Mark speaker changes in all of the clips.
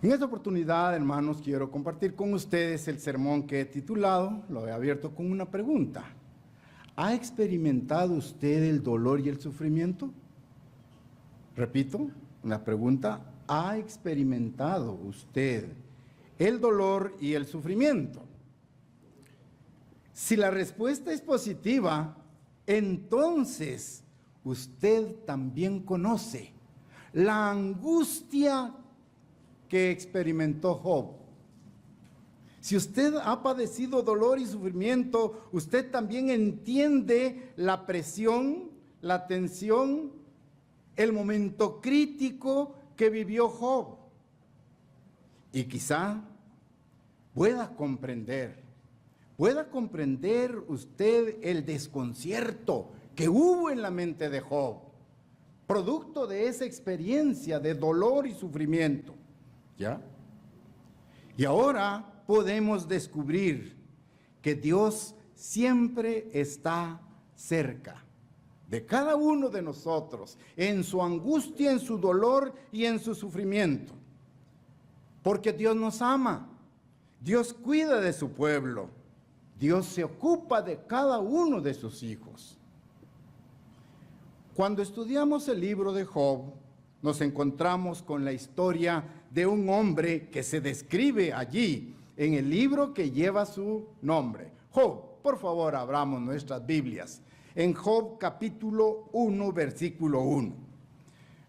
Speaker 1: En esta oportunidad, hermanos, quiero compartir con ustedes el sermón que he titulado, lo he abierto con una pregunta. ¿Ha experimentado usted el dolor y el sufrimiento? Repito, la pregunta, ¿ha experimentado usted el dolor y el sufrimiento? Si la respuesta es positiva, entonces usted también conoce la angustia que experimentó Job. Si usted ha padecido dolor y sufrimiento, usted también entiende la presión, la tensión, el momento crítico que vivió Job. Y quizá pueda comprender usted el desconcierto que hubo en la mente de Job, producto de esa experiencia de dolor y sufrimiento. ¿Ya? Y ahora podemos descubrir que Dios siempre está cerca de cada uno de nosotros, en su angustia, en su dolor y en su sufrimiento. Porque Dios nos ama, Dios cuida de su pueblo, Dios se ocupa de cada uno de sus hijos. Cuando estudiamos el libro de Job, nos encontramos con la historia de un hombre que se describe allí en el libro que lleva su nombre. Job, por favor, abramos nuestras Biblias. En Job capítulo 1, versículo 1.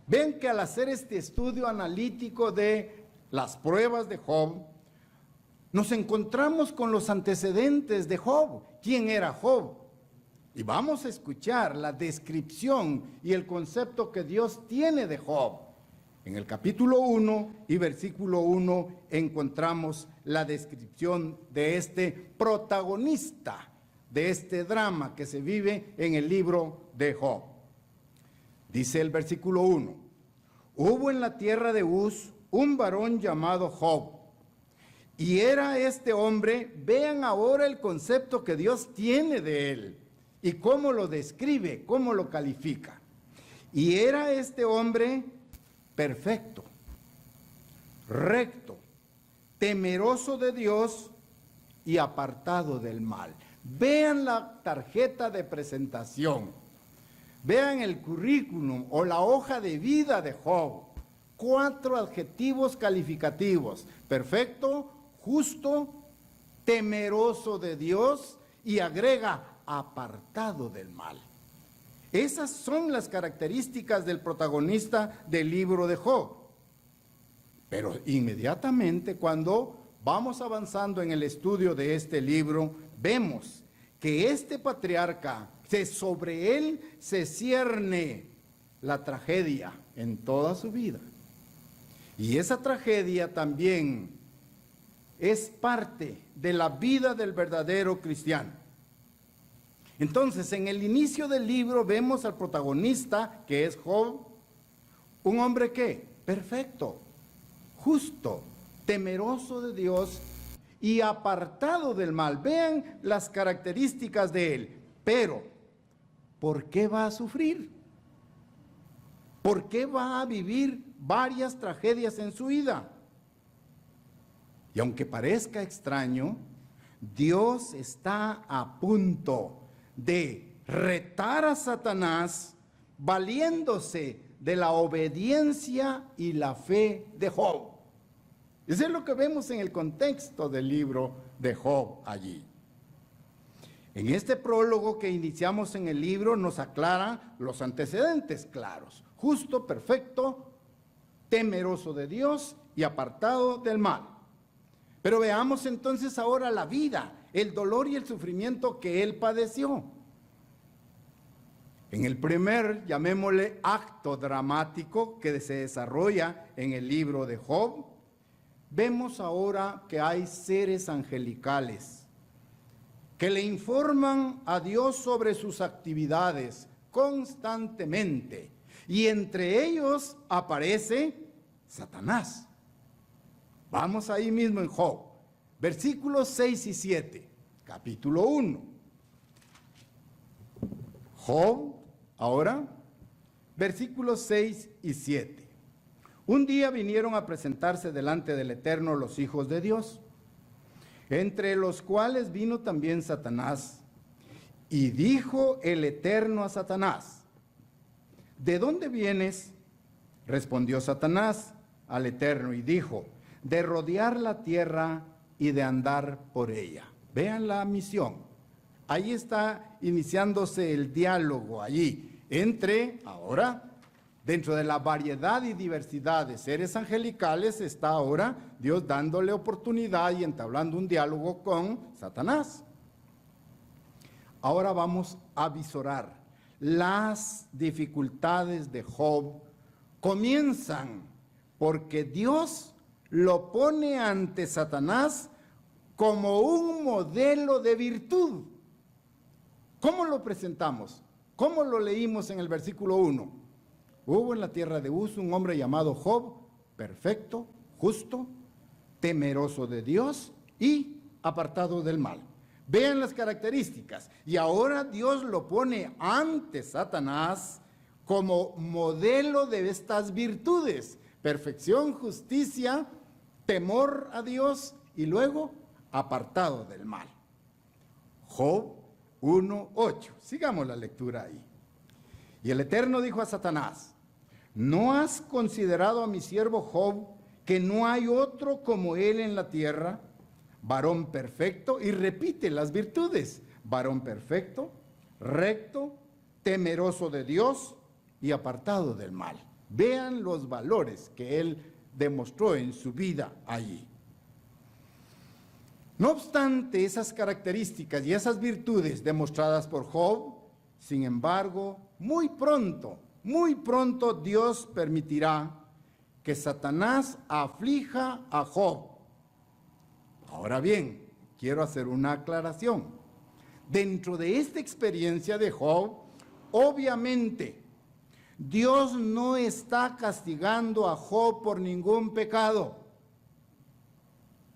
Speaker 1: Ven que al hacer este estudio analítico de las pruebas de Job, nos encontramos con los antecedentes de Job. ¿Quién era Job? Y vamos a escuchar la descripción y el concepto que Dios tiene de Job. En el capítulo 1 y versículo 1 encontramos la descripción de este protagonista, de este drama que se vive en el libro de Job. Dice el versículo 1, hubo en la tierra de Uz un varón llamado Job, y era este hombre, vean ahora el concepto que Dios tiene de él, y cómo lo describe, cómo lo califica. Y era este hombre perfecto, recto, temeroso de Dios y apartado del mal. Vean la tarjeta de presentación, vean el currículum o la hoja de vida de Job. 4 adjetivos calificativos: perfecto, justo, temeroso de Dios y agrega apartado del mal. Esas son las características del protagonista del libro de Job. Pero inmediatamente cuando vamos avanzando en el estudio de este libro, vemos que este patriarca, sobre él se cierne la tragedia en toda su vida. Y esa tragedia también es parte de la vida del verdadero cristiano. Entonces, en el inicio del libro vemos al protagonista, que es Job, un hombre ¿qué? Perfecto, justo, temeroso de Dios y apartado del mal. Vean las características de él. Pero, ¿por qué va a sufrir? ¿Por qué va a vivir varias tragedias en su vida? Y aunque parezca extraño, Dios está a punto de retar a Satanás valiéndose de la obediencia y la fe de Job. Eso es lo que vemos en el contexto del libro de Job allí. En este prólogo que iniciamos en el libro nos aclara los antecedentes claros: justo, perfecto, temeroso de Dios y apartado del mal. Pero veamos entonces ahora la vida, el dolor y el sufrimiento que él padeció. En el primer, llamémosle, acto dramático que se desarrolla en el libro de Job, vemos ahora que hay seres angelicales que le informan a Dios sobre sus actividades constantemente, y entre ellos aparece Satanás. Vamos ahí mismo en Job, versículos 6 y 7, capítulo 1. Job, ahora, versículos 6 y 7. Un día vinieron a presentarse delante del Eterno los hijos de Dios, entre los cuales vino también Satanás. Y dijo el Eterno a Satanás: ¿de dónde vienes? Respondió Satanás al Eterno y dijo: de rodear la tierra y de andar por ella. Vean la misión. Ahí está iniciándose el diálogo allí entre, ahora, dentro de la variedad y diversidad de seres angelicales, está ahora Dios dándole oportunidad y entablando un diálogo con Satanás. Ahora vamos a visorar las dificultades de Job. Comienzan porque Dios lo pone ante Satanás como un modelo de virtud. ¿Cómo lo presentamos? ¿Cómo lo leímos en el versículo 1? Hubo en la tierra de Uz un hombre llamado Job, perfecto, justo, temeroso de Dios y apartado del mal. Vean las características. Y ahora Dios lo pone ante Satanás como modelo de estas virtudes: perfección, justicia, temor a Dios y luego apartado del mal. Job 1:8. Sigamos la lectura ahí. Y el Eterno dijo a Satanás: ¿no has considerado a mi siervo Job, que no hay otro como él en la tierra, varón perfecto? Y repite las virtudes: varón perfecto, recto, temeroso de Dios y apartado del mal. Vean los valores que él demostró en su vida allí. No obstante esas características y esas virtudes demostradas por Job, sin embargo, muy pronto Dios permitirá que Satanás aflija a Job. Ahora bien, quiero hacer una aclaración. Dentro de esta experiencia de Job, obviamente, Dios no está castigando a Job por ningún pecado.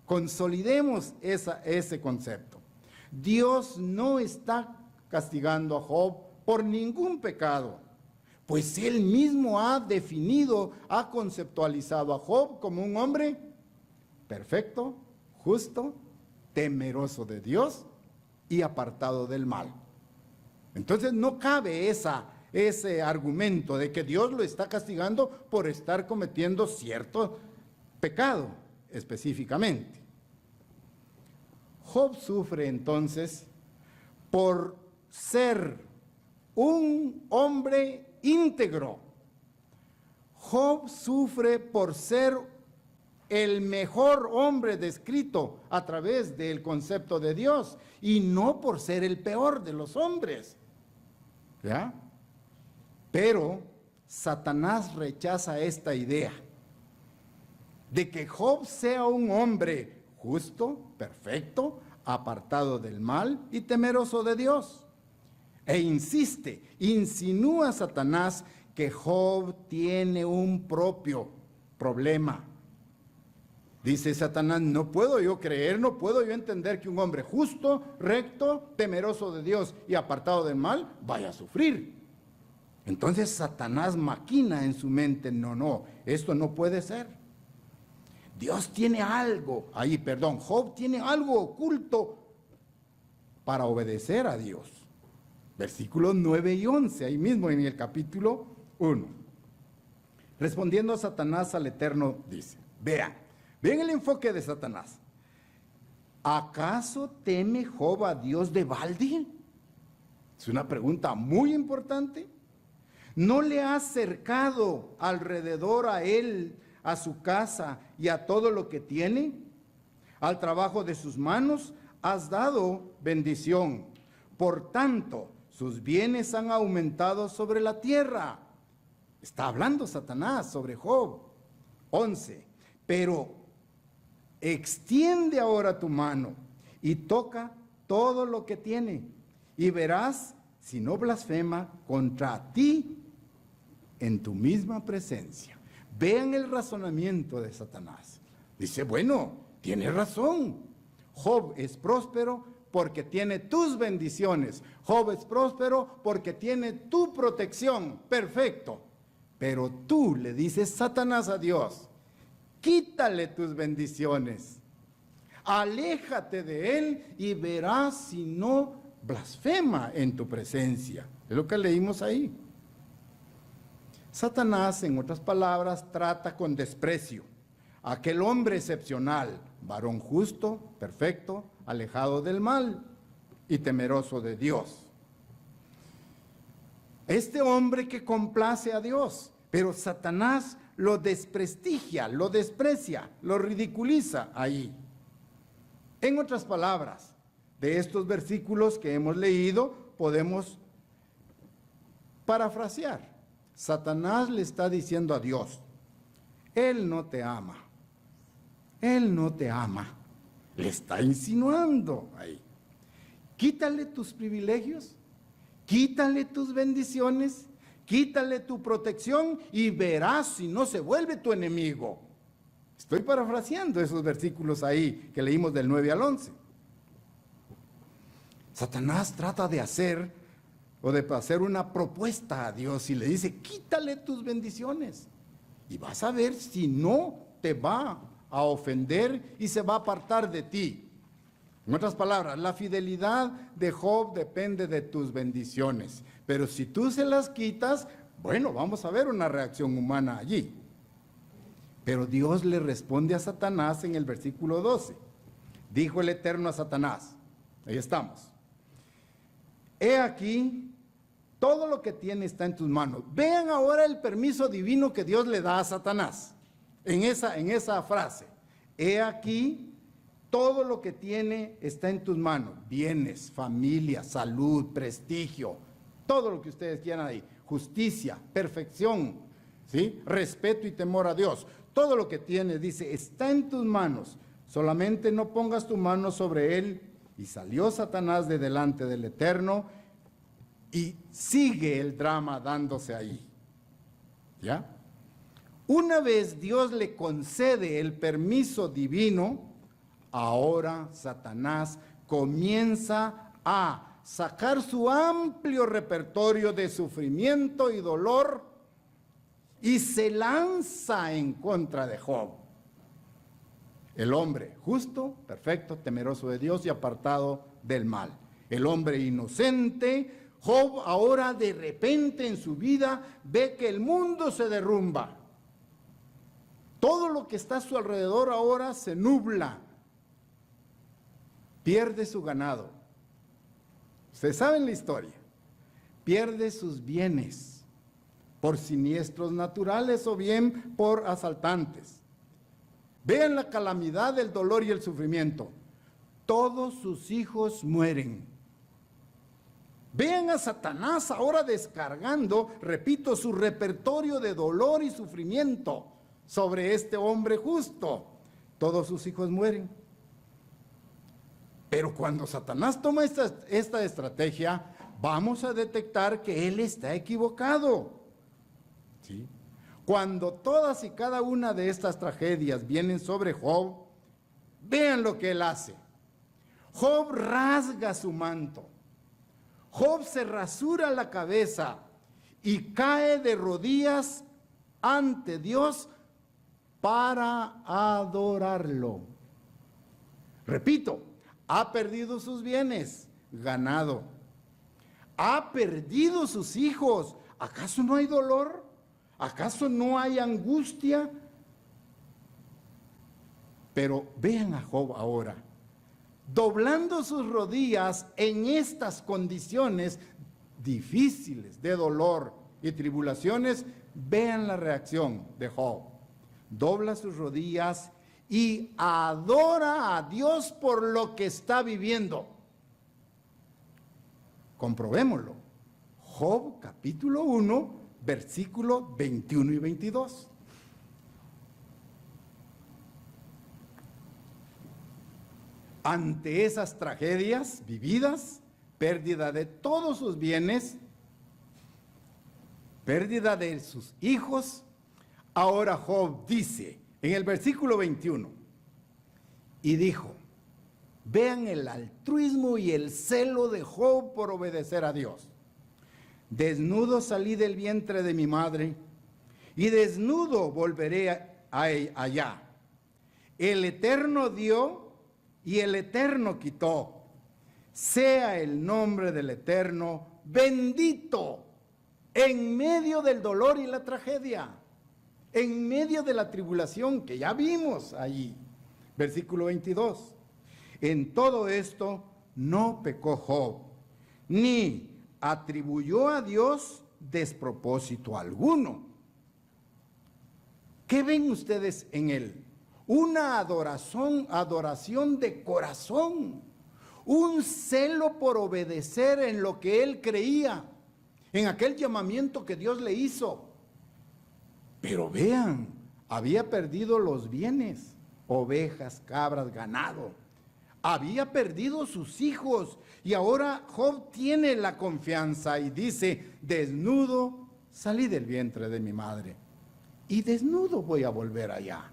Speaker 1: Consolidemos ese concepto. Dios no está castigando a Job por ningún pecado, pues él mismo ha definido, ha conceptualizado a Job como un hombre perfecto, justo, temeroso de Dios y apartado del mal. Entonces no cabe ese argumento de que Dios lo está castigando por estar cometiendo cierto pecado específicamente. Job sufre entonces por ser un hombre íntegro. Job sufre por ser el mejor hombre descrito a través del concepto de Dios y no por ser el peor de los hombres. ¿Ya? Pero Satanás rechaza esta idea de que Job sea un hombre justo, perfecto, apartado del mal y temeroso de Dios. E insinúa Satanás que Job tiene un propio problema. Dice Satanás: no puedo yo creer, no puedo yo entender que un hombre justo, recto, temeroso de Dios y apartado del mal vaya a sufrir. Entonces Satanás maquina en su mente: no, esto no puede ser. Dios tiene algo, Job tiene algo oculto para obedecer a Dios. Versículos 9 y 11, ahí mismo en el capítulo 1. Respondiendo Satanás al Eterno, dice: vean el enfoque de Satanás. ¿Acaso teme Job a Dios de balde? Es una pregunta muy importante. ¿No le has cercado alrededor a él, a su casa y a todo lo que tiene? Al trabajo de sus manos has dado bendición. Por tanto, sus bienes han aumentado sobre la tierra. Está hablando Satanás sobre Job. 11. Pero extiende ahora tu mano y toca todo lo que tiene, y verás si no blasfema contra ti en tu misma presencia. Vean el razonamiento de Satanás. Dice: bueno, tienes razón. Job es próspero porque tiene tus bendiciones. Job es próspero porque tiene tu protección. Perfecto. Pero tú le dices, Satanás, a Dios, quítale tus bendiciones, aléjate de él y verás si no blasfema en tu presencia. Es lo que leímos ahí. Satanás, en otras palabras, trata con desprecio a aquel hombre excepcional, varón justo, perfecto, alejado del mal y temeroso de Dios. Este hombre que complace a Dios, pero Satanás lo desprestigia, lo desprecia, lo ridiculiza ahí. En otras palabras, de estos versículos que hemos leído, podemos parafrasear. Satanás le está diciendo a Dios, Él no te ama, Él no te ama. Le está insinuando ahí. Quítale tus privilegios, quítale tus bendiciones, quítale tu protección y verás si no se vuelve tu enemigo. Estoy parafraseando esos versículos ahí que leímos del 9 al 11. Satanás trata de hacer una propuesta a Dios y le dice, quítale tus bendiciones y vas a ver si no te va a ofender y se va a apartar de ti. En otras palabras, la fidelidad de Job depende de tus bendiciones, pero si tú se las quitas, bueno, vamos a ver una reacción humana allí. Pero Dios le responde a Satanás en el versículo 12. Dijo el Eterno a Satanás, ahí estamos, he aquí, todo lo que tiene está en tus manos. Vean ahora el permiso divino que Dios le da a Satanás en esa frase. He aquí, todo lo que tiene está en tus manos. Bienes, familia, salud, prestigio, todo lo que ustedes quieran ahí. Justicia, perfección, ¿sí? Respeto y temor a Dios. Todo lo que tiene, dice, está en tus manos. Solamente no pongas tu mano sobre él. Y salió Satanás de delante del Eterno y sigue el drama dándose ahí. ¿Ya? Una vez Dios le concede el permiso divino, ahora Satanás comienza a sacar su amplio repertorio de sufrimiento y dolor y se lanza en contra de Job. El hombre justo, perfecto, temeroso de Dios y apartado del mal. El hombre inocente, Job ahora de repente en su vida ve que el mundo se derrumba. Todo lo que está a su alrededor ahora se nubla. Pierde su ganado. Ustedes saben la historia. Pierde sus bienes por siniestros naturales o bien por asaltantes. Vean la calamidad, el dolor y el sufrimiento. Todos sus hijos mueren. Vean a Satanás ahora descargando, repito, su repertorio de dolor y sufrimiento sobre este hombre justo. Todos sus hijos mueren. Pero cuando Satanás toma esta estrategia, vamos a detectar que él está equivocado. ¿Sí? Cuando todas y cada una de estas tragedias vienen sobre Job, vean lo que él hace. Job rasga su manto. Job se rasura la cabeza y cae de rodillas ante Dios para adorarlo. Repito, ha perdido sus bienes, ganado. Ha perdido sus hijos. ¿Acaso no hay dolor? ¿Acaso no hay angustia? Pero vean a Job ahora, doblando sus rodillas en estas condiciones difíciles de dolor y tribulaciones. Vean la reacción de Job. Dobla sus rodillas y adora a Dios por lo que está viviendo. Comprobémoslo. Job capítulo 1, versículo 21 y 22. Ante esas tragedias vividas, pérdida de todos sus bienes, pérdida de sus hijos, ahora Job dice en el versículo 21, y dijo, vean el altruismo y el celo de Job por obedecer a Dios. Desnudo salí del vientre de mi madre, y desnudo volveré allá. El Eterno dio y el Eterno quitó. Sea el nombre del Eterno bendito en medio del dolor y la tragedia, en medio de la tribulación que ya vimos allí. Versículo 22. En todo esto no pecó Job, ni atribuyó a Dios despropósito alguno. ¿Qué ven ustedes en él? Una adoración de corazón, un celo por obedecer en lo que él creía, en aquel llamamiento que Dios le hizo. Pero vean, había perdido los bienes, ovejas, cabras, ganado. Había perdido sus hijos y ahora Job tiene la confianza y dice, desnudo salí del vientre de mi madre y desnudo voy a volver allá.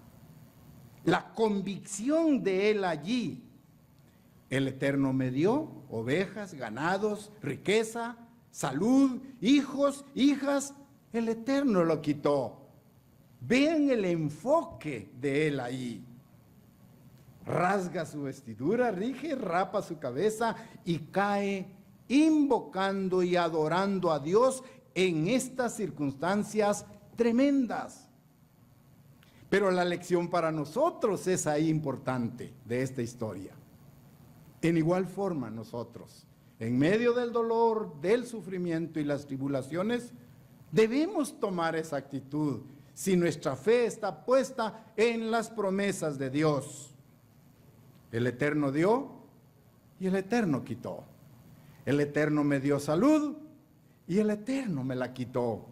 Speaker 1: La convicción de él allí. El Eterno me dio ovejas, ganados, riqueza, salud, hijos, hijas. El Eterno lo quitó. Vean el enfoque de él ahí. Rasga su vestidura, rige, rapa su cabeza y cae invocando y adorando a Dios en estas circunstancias tremendas. Pero la lección para nosotros es ahí importante de esta historia. En igual forma nosotros, en medio del dolor, del sufrimiento y las tribulaciones, debemos tomar esa actitud si nuestra fe está puesta en las promesas de Dios. El Eterno dio y el Eterno quitó. El Eterno me dio salud y el Eterno me la quitó.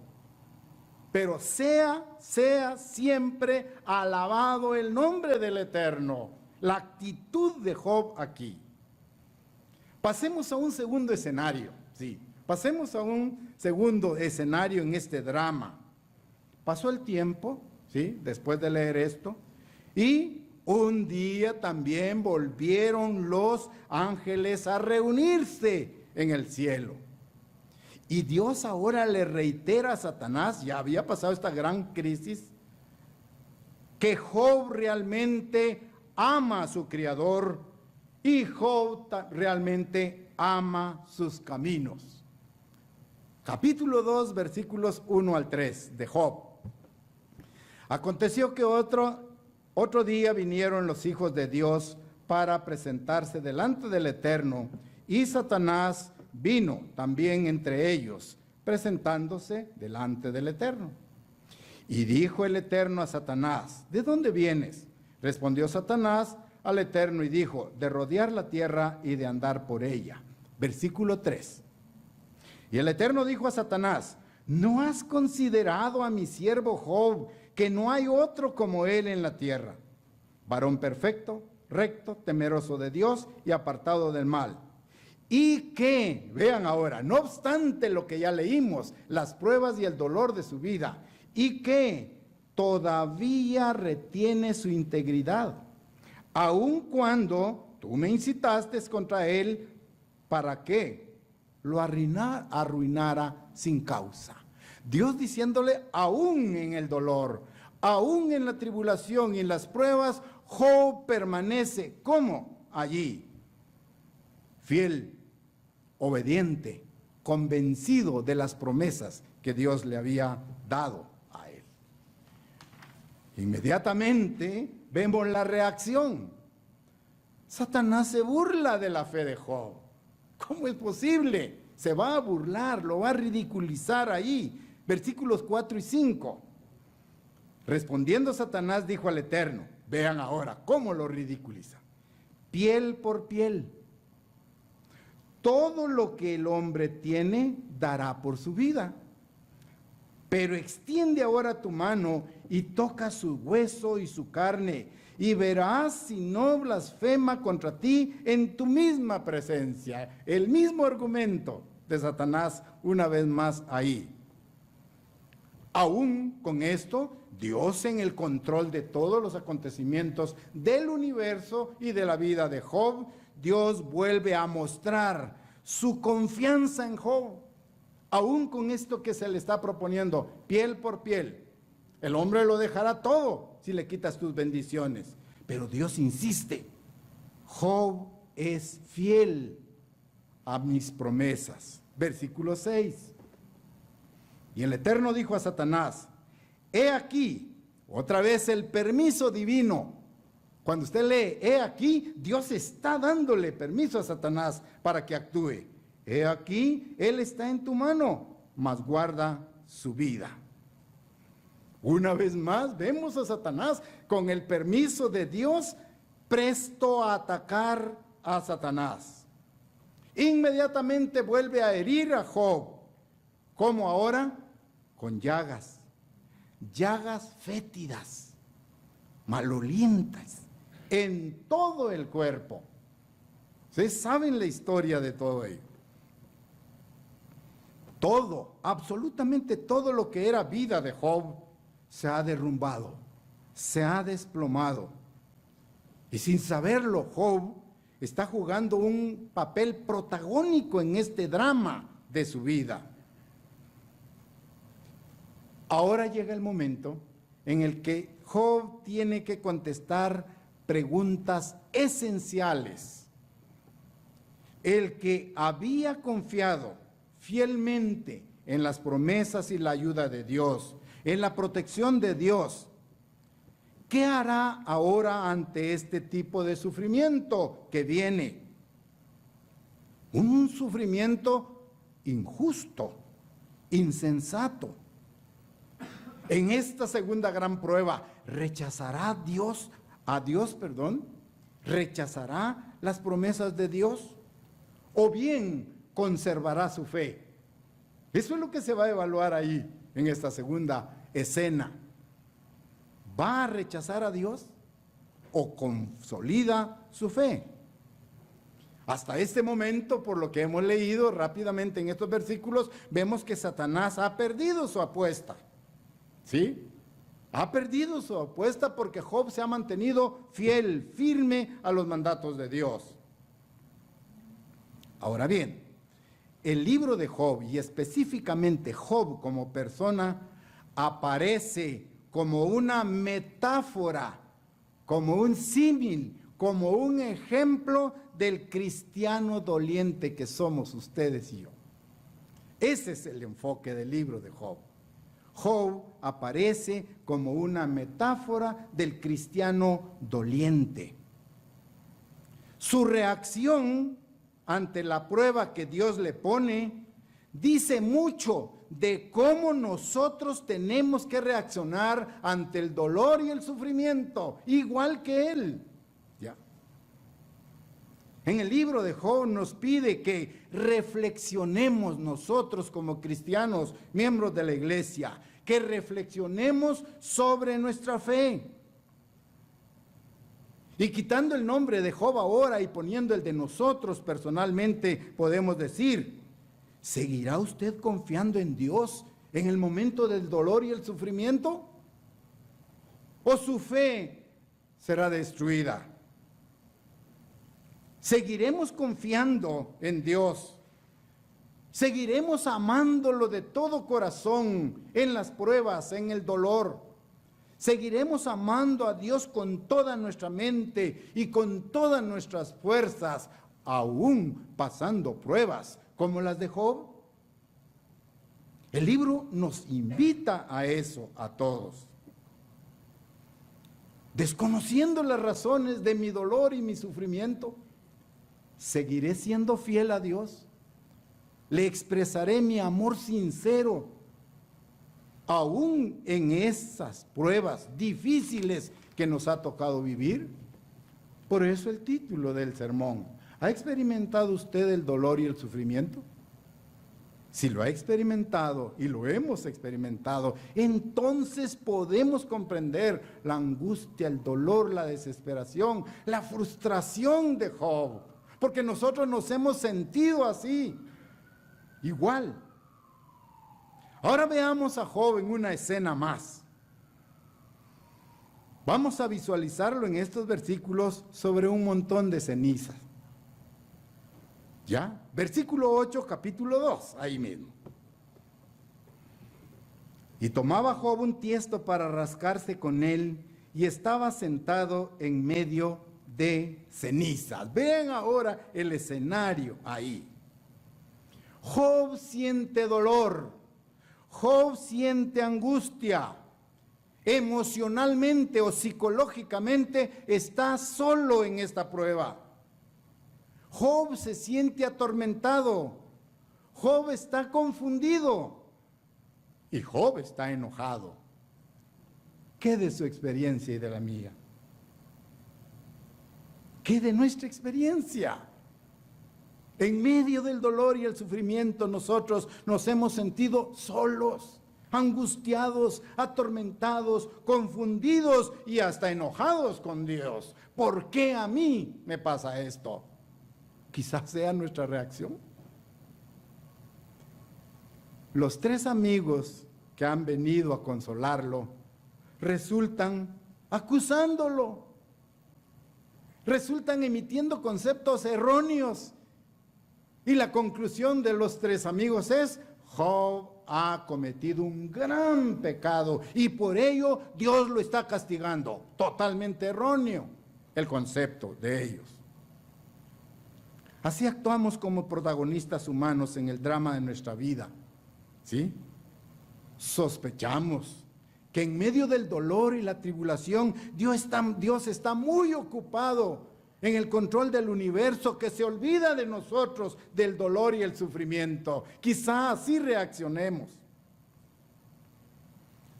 Speaker 1: Pero sea siempre alabado el nombre del Eterno. La actitud de Job aquí. Pasemos a un segundo escenario, sí. Pasemos a un segundo escenario en este drama. Pasó el tiempo, sí, después de leer esto, y un día también volvieron los ángeles a reunirse en el cielo. Y Dios ahora le reitera a Satanás, ya había pasado esta gran crisis, que Job realmente ama a su Creador y Job realmente ama sus caminos. Capítulo 2, versículos 1 al 3 de Job. Aconteció que otro día vinieron los hijos de Dios para presentarse delante del Eterno, y Satanás vino también entre ellos, presentándose delante del Eterno. Y dijo el Eterno a Satanás, ¿de dónde vienes? Respondió Satanás al Eterno y dijo, de rodear la tierra y de andar por ella. Versículo 3. Y el Eterno dijo a Satanás, ¿no has considerado a mi siervo Job, que no hay otro como él en la tierra? Varón perfecto, recto, temeroso de Dios y apartado del mal. Y que, vean ahora, no obstante lo que ya leímos, las pruebas y el dolor de su vida, y que todavía retiene su integridad, aun cuando tú me incitaste contra él, ¿para qué? Lo arruinara sin causa. Dios diciéndole, aún en el dolor, aún en la tribulación y en las pruebas, Job permanece, ¿cómo? Allí, fiel, obediente, convencido de las promesas que Dios le había dado a él. Inmediatamente vemos la reacción. Satanás se burla de la fe de Job. ¿Cómo es posible? Se va a burlar, lo va a ridiculizar ahí. Versículos 4 y 5. Respondiendo Satanás dijo al Eterno, vean ahora cómo lo ridiculiza. Piel por piel. Todo lo que el hombre tiene dará por su vida. Pero extiende ahora tu mano y toca su hueso y su carne, y verás si no blasfema contra ti en tu misma presencia. El mismo argumento de Satanás una vez más ahí. Aún con esto, Dios en el control de todos los acontecimientos del universo y de la vida de Job, Dios vuelve a mostrar su confianza en Job. Aún con esto que se le está proponiendo, piel por piel, El hombre lo dejará todo si le quitas tus bendiciones. Pero Dios insiste. Job es fiel a mis promesas. Versículo 6. Y el Eterno dijo a Satanás, he aquí, otra vez el permiso divino. Cuando usted lee, he aquí, Dios está dándole permiso a Satanás para que actúe. He aquí, él está en tu mano, mas guarda su vida. Una vez más vemos a Satanás con el permiso de Dios presto a atacar a Satanás. Inmediatamente vuelve a herir a Job. ¿Cómo ahora? Con llagas fétidas, malolientas, en todo el cuerpo. Ustedes saben la historia de todo ello. Todo, absolutamente todo lo que era vida de Job se ha derrumbado, se ha desplomado. Y sin saberlo, Job está jugando un papel protagónico en este drama de su vida. Ahora llega el momento en el que Job tiene que contestar preguntas esenciales. El que había confiado fielmente en las promesas y la ayuda de Dios, en la protección de Dios, ¿qué hará ahora ante este tipo de sufrimiento que viene? Un sufrimiento injusto, insensato. En esta segunda gran prueba, ¿rechazará a Dios? ¿Rechazará las promesas de Dios? ¿O bien conservará su fe? Eso es lo que se va a evaluar ahí, en esta segunda escena. ¿Va a rechazar a Dios o consolida su fe? Hasta este momento, por lo que hemos leído rápidamente en estos versículos, vemos que Satanás ha perdido su apuesta. ¿Sí? Ha perdido su apuesta porque Job se ha mantenido fiel, firme a los mandatos de Dios. Ahora bien, el libro de Job, y específicamente Job como persona, aparece como una metáfora, como un símil, como un ejemplo del cristiano doliente que somos ustedes y yo. Ese es el enfoque del libro de Job. Job aparece como una metáfora del cristiano doliente. Su reacción ante la prueba que Dios le pone dice mucho de cómo nosotros tenemos que reaccionar ante el dolor y el sufrimiento, igual que él. ¿Ya? En el libro de Job nos pide que reflexionemos nosotros como cristianos, miembros de la iglesia, que reflexionemos sobre nuestra fe. Y quitando el nombre de Job ahora y poniendo el de nosotros personalmente, podemos decir, ¿seguirá usted confiando en Dios en el momento del dolor y el sufrimiento? ¿O su fe será destruida? ¿Seguiremos confiando en Dios? ¿Seguiremos amándolo de todo corazón en las pruebas, en el dolor? ¿Seguiremos amando a Dios con toda nuestra mente y con todas nuestras fuerzas, aún pasando pruebas como las de Job? El libro nos invita a eso, a todos. Desconociendo las razones de mi dolor y mi sufrimiento, ¿seguiré siendo fiel a Dios? ¿Le expresaré mi amor sincero, aún en esas pruebas difíciles que nos ha tocado vivir? Por eso el título del sermón. ¿Ha experimentado usted el dolor y el sufrimiento? Si lo ha experimentado y lo hemos experimentado, entonces podemos comprender la angustia, el dolor, la desesperación, la frustración de Job, porque nosotros nos hemos sentido así, igual. Ahora veamos a Job en una escena más. Vamos a visualizarlo en estos versículos sobre un montón de cenizas. ¿Ya? Versículo 8, capítulo 2, ahí mismo. Y tomaba Job un tiesto para rascarse con él, y estaba sentado en medio de cenizas. Vean ahora el escenario ahí. Job siente dolor, Job siente angustia, emocionalmente o psicológicamente está solo en esta prueba. Job se siente atormentado, Job está confundido y Job está enojado. ¿Qué de su experiencia y de la mía? ¿Qué de nuestra experiencia? En medio del dolor y el sufrimiento nosotros nos hemos sentido solos, angustiados, atormentados, confundidos y hasta enojados con Dios. ¿Por qué a mí me pasa esto? Quizás sea nuestra reacción. Los 3 amigos que han venido a consolarlo resultan acusándolo, resultan emitiendo conceptos erróneos. Y la conclusión de los 3 amigos es: Job ha cometido un gran pecado y por ello Dios lo está castigando. Totalmente erróneo el concepto de ellos. Así actuamos como protagonistas humanos en el drama de nuestra vida, ¿sí? Sospechamos que en medio del dolor y la tribulación Dios está muy ocupado en el control del universo, que se olvida de nosotros, del dolor y el sufrimiento. Quizá así reaccionemos.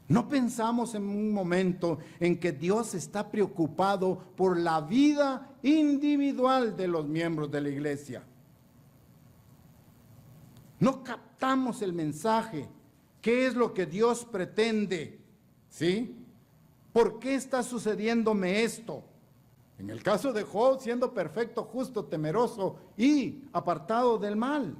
Speaker 1: No pensamos en un momento en que Dios está preocupado por la vida individual de los miembros de la iglesia. No captamos el mensaje. ¿Qué es lo que Dios pretende? ¿Sí? ¿Por qué está sucediéndome esto? En el caso de Job, siendo perfecto, justo, temeroso y apartado del mal.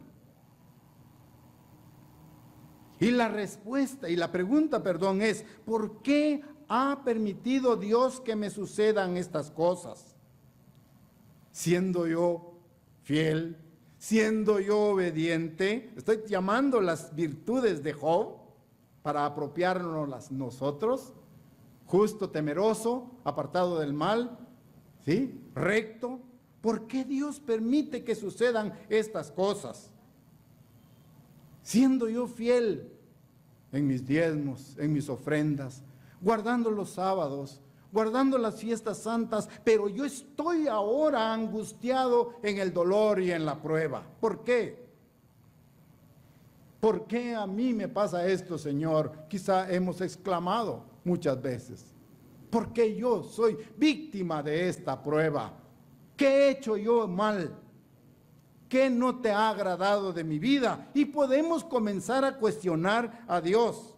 Speaker 1: Y la respuesta, y la pregunta, perdón, es: ¿por qué ha permitido Dios que me sucedan estas cosas? Siendo yo fiel, siendo yo obediente, estoy llamando las virtudes de Job para apropiárnoslas nosotros: justo, temeroso, apartado del mal, ¿sí? Recto. ¿Por qué Dios permite que sucedan estas cosas? Siendo yo fiel en mis diezmos, en mis ofrendas, guardando los sábados, guardando las fiestas santas, pero yo estoy ahora angustiado en el dolor y en la prueba. ¿Por qué? ¿Por qué a mí me pasa esto, Señor? Quizá hemos exclamado muchas veces. ¿Por qué yo soy víctima de esta prueba? ¿Qué he hecho yo mal? ¿Qué no te ha agradado de mi vida? Y podemos comenzar a cuestionar a Dios.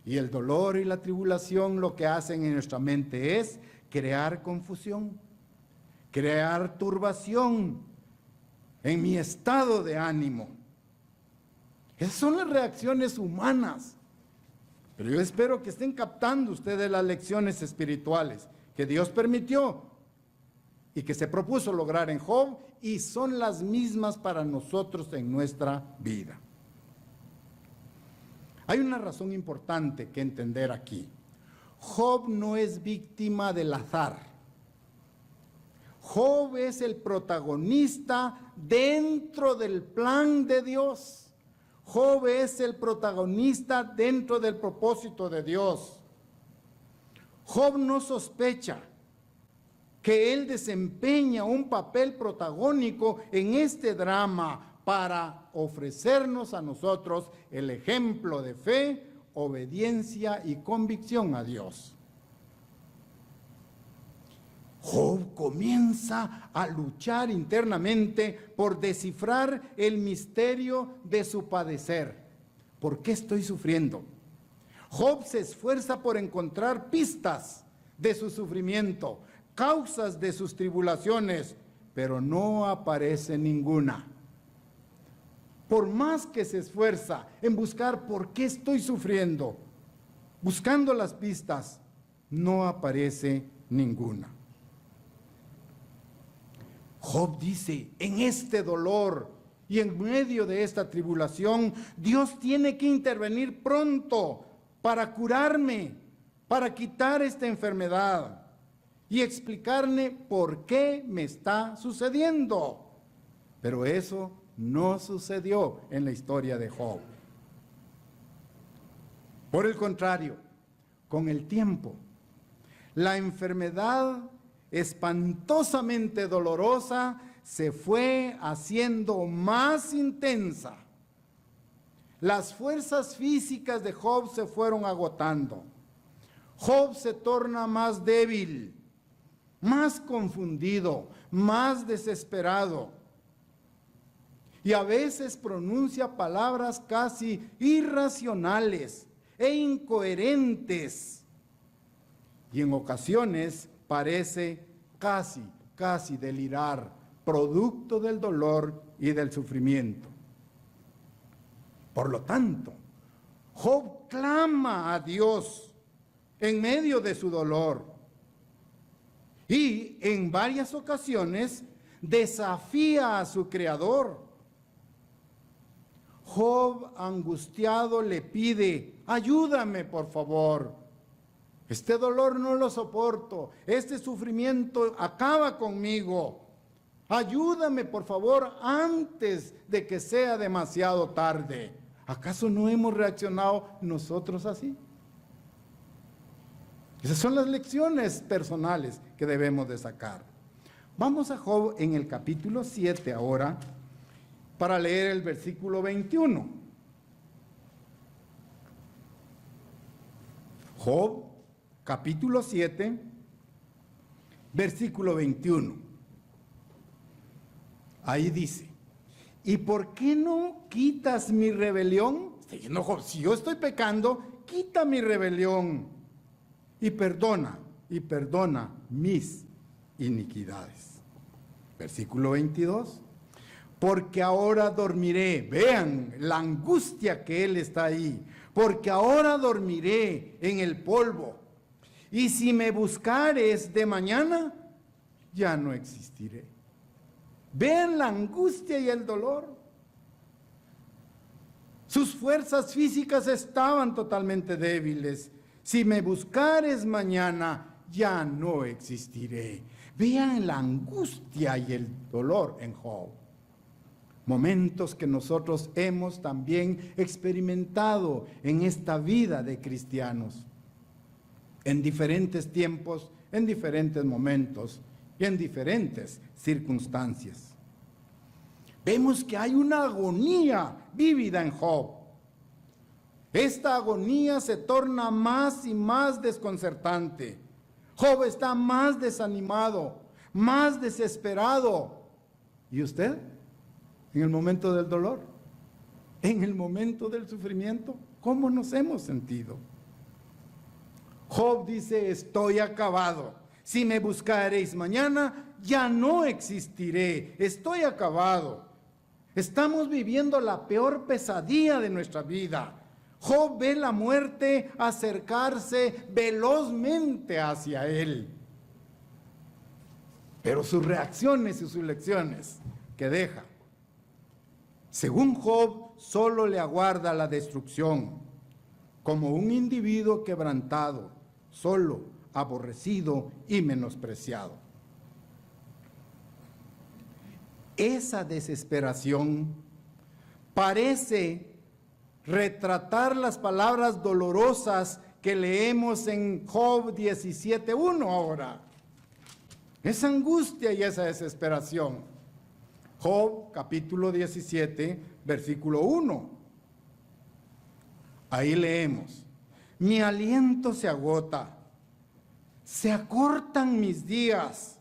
Speaker 1: Y el dolor y la tribulación lo que hacen en nuestra mente es crear confusión, crear turbación en mi estado de ánimo. Esas son las reacciones humanas. Pero yo espero que estén captando ustedes las lecciones espirituales que Dios permitió y que se propuso lograr en Job, y son las mismas para nosotros en nuestra vida. Hay una razón importante que entender aquí. Job no es víctima del azar. Job es el protagonista dentro del plan de Dios. Job es el protagonista dentro del propósito de Dios. Job no sospecha que él desempeña un papel protagónico en este drama para ofrecernos a nosotros el ejemplo de fe, obediencia y convicción a Dios. Job comienza a luchar internamente por descifrar el misterio de su padecer. ¿Por qué estoy sufriendo? Job se esfuerza por encontrar pistas de su sufrimiento, causas de sus tribulaciones, pero no aparece ninguna. Por más que se esfuerza en buscar por qué estoy sufriendo, buscando las pistas, no aparece ninguna. Job dice: en este dolor Y en medio de esta tribulación, Dios tiene que intervenir pronto para curarme, para quitar esta enfermedad y explicarme por qué me está sucediendo. Pero eso no sucedió en la historia de Job. Por el contrario, con el tiempo, la enfermedad espantosamente dolorosa se fue haciendo más intensa. Las fuerzas físicas de Job se fueron agotando. Job se torna más débil, más confundido, más desesperado. Y a veces pronuncia palabras casi irracionales e incoherentes. Y en ocasiones parece casi delirar, producto del dolor y del sufrimiento. Por lo tanto, Job clama a Dios en medio de su dolor y en varias ocasiones desafía a su Creador. Job, angustiado, le pide: ayúdame, por favor. Este dolor no lo soporto, este sufrimiento acaba conmigo. Ayúdame, por favor, antes de que sea demasiado tarde. ¿Acaso no hemos reaccionado nosotros así? Esas son las lecciones personales que debemos de sacar. Vamos a Job en el capítulo 7 ahora, para leer el versículo 21. Job, capítulo 7, versículo 21. Ahí dice: ¿y por qué no quitas mi rebelión? No, Job, si yo estoy pecando, quita mi rebelión y perdona mis iniquidades. Versículo 22. Porque ahora dormiré. Vean la angustia que él está ahí. Porque ahora dormiré en el polvo. Y si me buscares de mañana, ya no existiré. Vean la angustia y el dolor. Sus fuerzas físicas estaban totalmente débiles. Si me buscares mañana, ya no existiré. Vean la angustia y el dolor en Job. Momentos que nosotros hemos también experimentado en esta vida de cristianos, en diferentes tiempos, en diferentes momentos y en diferentes circunstancias. Vemos que hay una agonía vívida en Job. Esta agonía se torna más y más desconcertante. Job está más desanimado, más desesperado. ¿Y usted? En el momento del dolor, en el momento del sufrimiento, ¿cómo nos hemos sentido? Job dice: estoy acabado. Si me buscaréis mañana, ya no existiré. Estoy acabado. Estamos viviendo la peor pesadilla de nuestra vida. Job ve la muerte acercarse velozmente hacia él. Pero sus reacciones y sus lecciones que deja, según Job, solo le aguarda la destrucción, como un individuo quebrantado, solo, aborrecido y menospreciado. Esa desesperación parece retratar las palabras dolorosas que leemos en Job 17:1 ahora. Esa angustia y esa desesperación. Job, capítulo 17, versículo 1. Ahí leemos: mi aliento se agota, se acortan mis días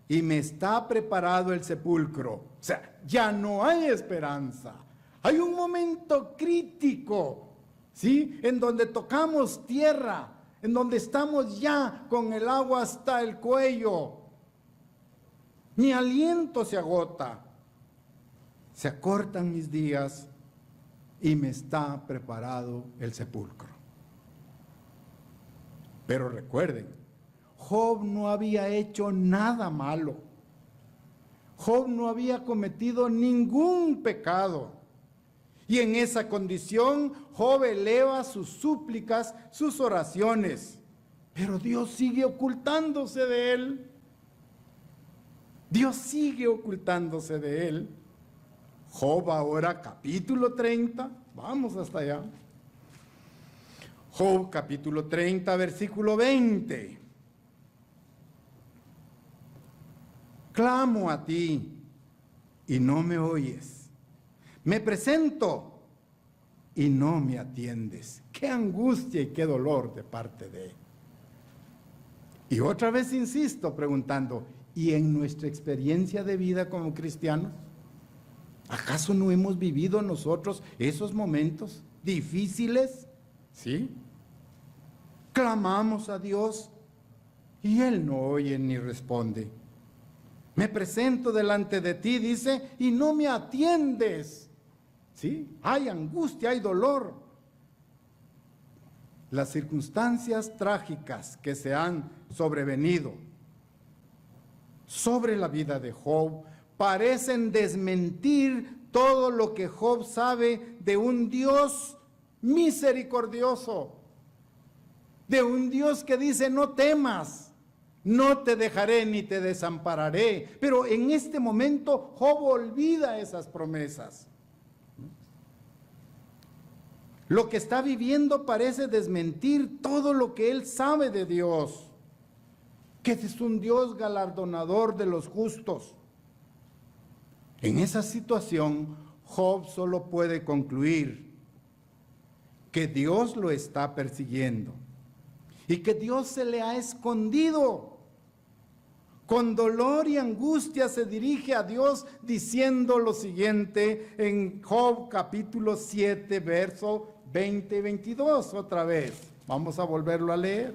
Speaker 1: y me está preparado el sepulcro. O sea, ya no hay esperanza. Hay un momento crítico, ¿sí? En donde tocamos tierra, en donde estamos ya con el agua hasta el cuello. Mi aliento se agota, se acortan mis días y me está preparado el sepulcro. Pero recuerden, Job no había hecho nada malo. Job no había cometido ningún pecado. Y en esa condición, Job eleva sus súplicas, sus oraciones. Pero Dios sigue ocultándose de él. Dios sigue ocultándose de él. Job ahora, capítulo 30. Vamos hasta allá. Job, capítulo 30, versículo 20. Clamo a ti y no me oyes. Me presento y no me atiendes. Qué angustia y qué dolor de parte de él. Y otra vez insisto preguntando, ¿y en nuestra experiencia de vida como cristianos? ¿Acaso no hemos vivido nosotros esos momentos difíciles? ¿Sí? Clamamos a Dios y Él no oye ni responde. Me presento delante de ti, dice, y no me atiendes. ¿Sí? Hay angustia, hay dolor. Las circunstancias trágicas que se han sobrevenido sobre la vida de Job parecen desmentir todo lo que Job sabe de un Dios misericordioso, de un Dios que dice, no temas, no te dejaré ni te desampararé. Pero en este momento Job olvida esas promesas. Lo que está viviendo parece desmentir todo lo que él sabe de Dios, que es un Dios galardonador de los justos. En esa situación, Job solo puede concluir que Dios lo está persiguiendo y que Dios se le ha escondido. Con dolor y angustia se dirige a Dios diciendo lo siguiente en Job capítulo 7, verso 20 y 22, otra vez. Vamos a volverlo a leer.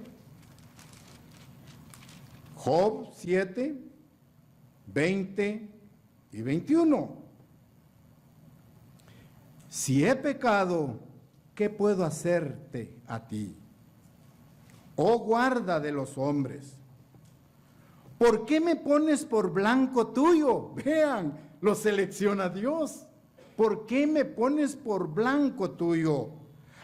Speaker 1: Job 7, 20 y 21. Si he pecado, ¿qué puedo hacerte a ti? Oh guarda de los hombres, ¿por qué me pones por blanco tuyo? Vean, lo selecciona Dios. ¿Por qué me pones por blanco tuyo?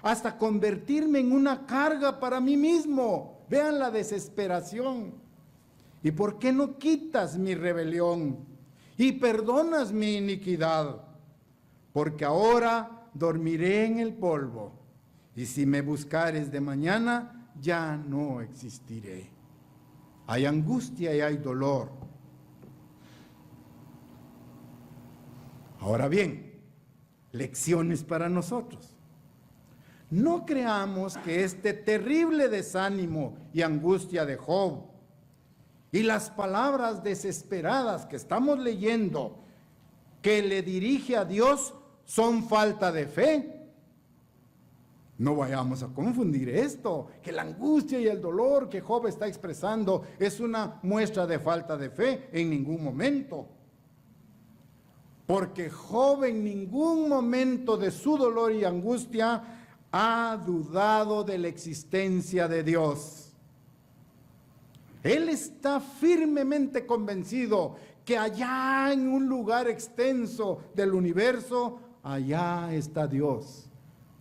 Speaker 1: Hasta convertirme en una carga para mí mismo. Vean la desesperación. ¿Y por qué no quitas mi rebelión y perdonas mi iniquidad? Porque ahora dormiré en el polvo, y si me buscares de mañana, ya no existiré. Hay angustia y hay dolor. Ahora bien, lecciones para nosotros. No creamos que este terrible desánimo y angustia de Job y las palabras desesperadas que estamos leyendo que le dirige a Dios son falta de fe. No vayamos a confundir esto, que la angustia y el dolor que Job está expresando es una muestra de falta de fe en ningún momento. Porque Job en ningún momento de su dolor y angustia ha dudado de la existencia de Dios. Él está firmemente convencido que allá en un lugar extenso del universo, allá está Dios,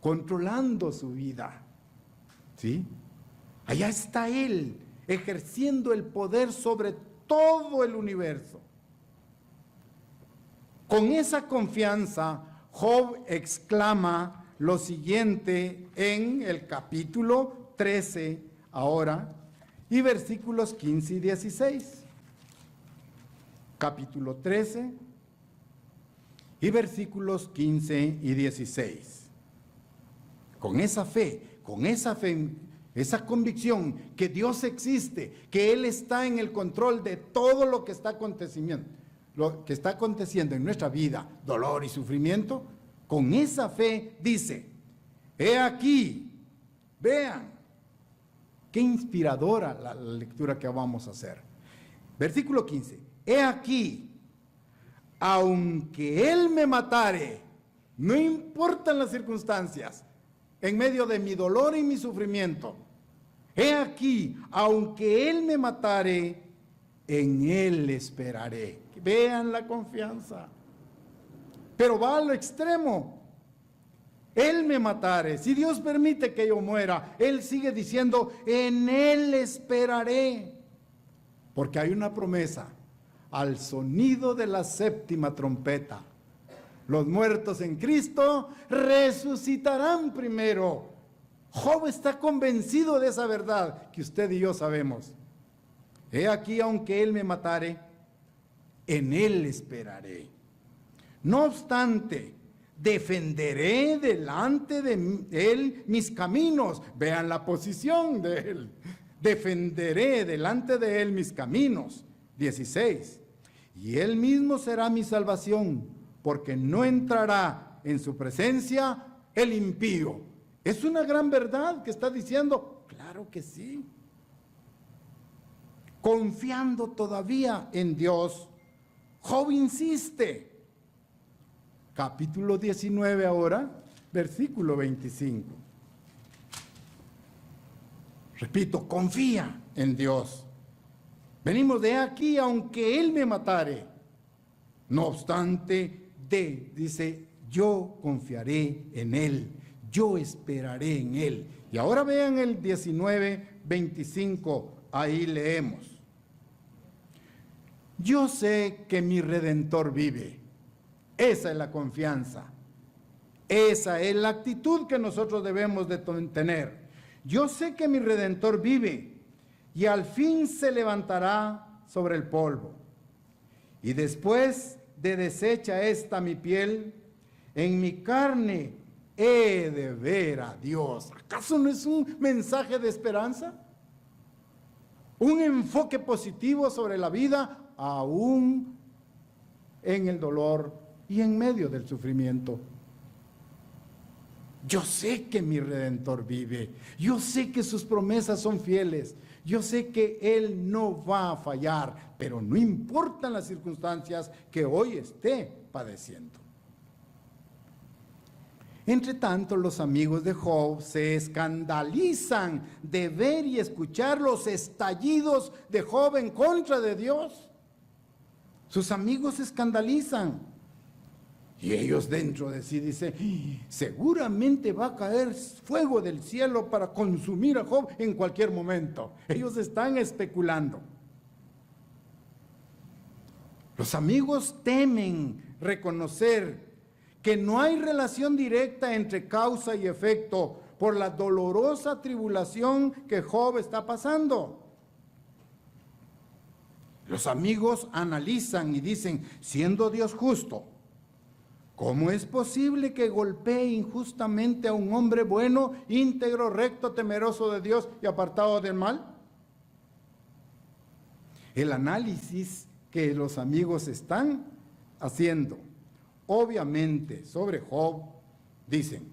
Speaker 1: controlando su vida. ¿Sí? Allá está Él, ejerciendo el poder sobre todo el universo. Con esa confianza, Job exclama lo siguiente en el capítulo 13 ahora, y versículos 15 y 16. Capítulo 13 y versículos 15 y 16. Con esa fe, esa convicción que Dios existe, que Él está en el control de todo lo que está aconteciendo en nuestra vida, dolor y sufrimiento, con esa fe dice, he aquí, vean, qué inspiradora la lectura que vamos a hacer. Versículo 15, he aquí, aunque Él me matare, no importan las circunstancias, en medio de mi dolor y mi sufrimiento, he aquí, aunque Él me matare, en Él esperaré. Vean la confianza. Pero va al extremo. Él me matare, si Dios permite que yo muera, Él sigue diciendo, en Él esperaré. Porque hay una promesa, al sonido de la séptima trompeta, los muertos en Cristo resucitarán primero. Job está convencido de esa verdad que usted y yo sabemos. He aquí, aunque Él me matare, en Él esperaré. No obstante, defenderé delante de Él mis caminos. Vean la posición de Él. Defenderé delante de Él mis caminos. 16. Y Él mismo será mi salvación, porque no entrará en su presencia el impío. ¿Es una gran verdad que está diciendo? Claro que sí. Confiando todavía en Dios, Job insiste. Capítulo 19 ahora, versículo 25. Repito, confía en Dios. Venimos de aquí, aunque Él me matare. No obstante, dice, yo confiaré en Él, yo esperaré en Él. Y ahora vean el 19, 25, ahí leemos. Yo sé que mi Redentor vive. Esa es la confianza. Esa es la actitud que nosotros debemos de tener. Yo sé que mi Redentor vive y al fin se levantará sobre el polvo. Y después de deshecha esta mi piel, en mi carne he de ver a Dios. ¿Acaso no es un mensaje de esperanza? Un enfoque positivo sobre la vida, aún en el dolor y en medio del sufrimiento. Yo sé que mi Redentor vive. Yo sé que sus promesas son fieles. Yo sé que Él no va a fallar, pero no importan las circunstancias que hoy esté padeciendo. Entre tanto, los amigos de Job se escandalizan de ver y escuchar los estallidos de Job en contra de Dios. Sus amigos se escandalizan. Y ellos dentro de sí dicen, seguramente va a caer fuego del cielo para consumir a Job en cualquier momento. Ellos están especulando. Los amigos temen reconocer que no hay relación directa entre causa y efecto por la dolorosa tribulación que Job está pasando. Los amigos analizan y dicen, siendo Dios justo, ¿cómo es posible que golpee injustamente a un hombre bueno, íntegro, recto, temeroso de Dios y apartado del mal? El análisis que los amigos están haciendo, obviamente, sobre Job, dicen,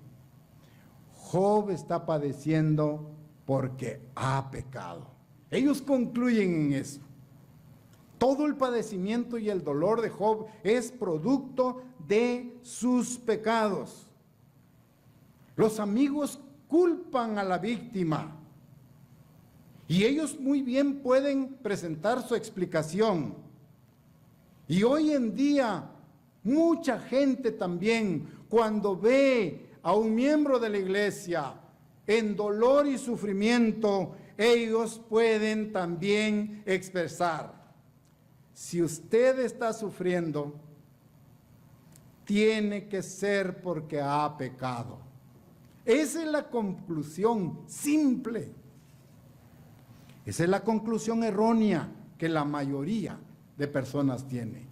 Speaker 1: Job está padeciendo porque ha pecado. Ellos concluyen en eso. Todo el padecimiento y el dolor de Job es producto de sus pecados. Los amigos culpan a la víctima y ellos muy bien pueden presentar su explicación. Y hoy en día mucha gente también, cuando ve a un miembro de la iglesia en dolor y sufrimiento, ellos pueden también expresar: si usted está sufriendo, tiene que ser porque ha pecado. Esa es la conclusión simple. Esa es la conclusión errónea que la mayoría de personas tiene.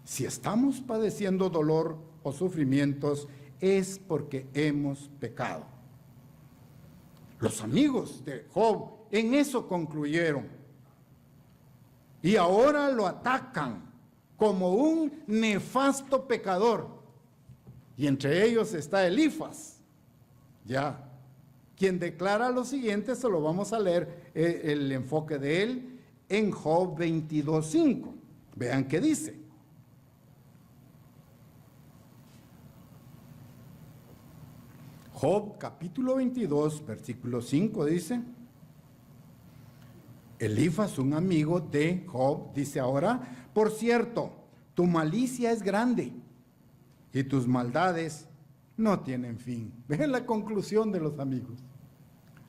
Speaker 1: Si estamos padeciendo dolor o sufrimientos, es porque hemos pecado. Los amigos de Job en eso concluyeron. Y ahora lo atacan como un nefasto pecador. Y entre ellos está Elifaz, ya, quien declara lo siguiente. Se lo vamos a leer, el enfoque de él en Job 22:5. Vean qué dice. Job capítulo 22, versículo 5 dice: Elifaz, un amigo de Job, dice ahora: por cierto, tu malicia es grande y tus maldades no tienen fin. Vean la conclusión de los amigos,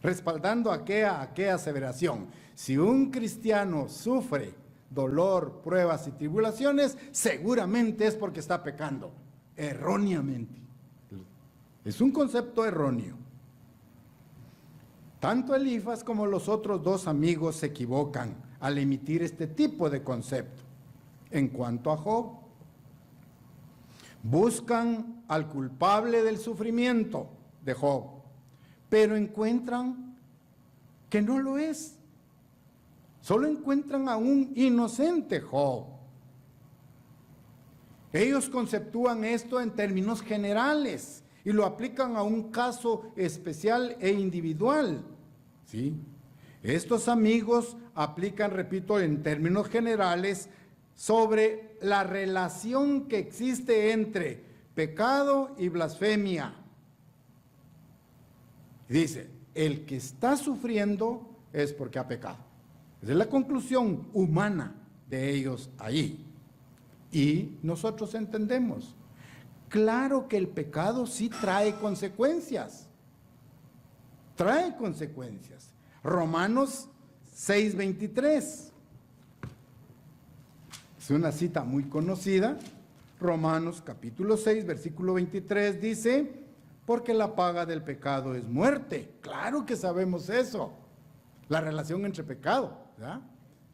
Speaker 1: respaldando aquella aseveración. Si un cristiano sufre dolor, pruebas y tribulaciones, seguramente es porque está pecando, erróneamente. Es un concepto erróneo. Tanto Elifaz como los otros dos amigos se equivocan al emitir este tipo de concepto. En cuanto a Job, buscan al culpable del sufrimiento de Job, pero encuentran que no lo es. Solo encuentran a un inocente Job. Ellos conceptúan esto en términos generales y lo aplican a un caso especial e individual. ¿Sí? Estos amigos aplican, repito, en términos generales sobre la relación que existe entre pecado y blasfemia. Dice, el que está sufriendo es porque ha pecado. Esa es la conclusión humana de ellos ahí. Y nosotros entendemos, claro que el pecado sí trae consecuencias. Trae consecuencias. Romanos 6:23. Es una cita muy conocida. Romanos capítulo 6, versículo 23 dice: porque la paga del pecado es muerte. Claro que sabemos eso. La relación entre pecado, ¿verdad?,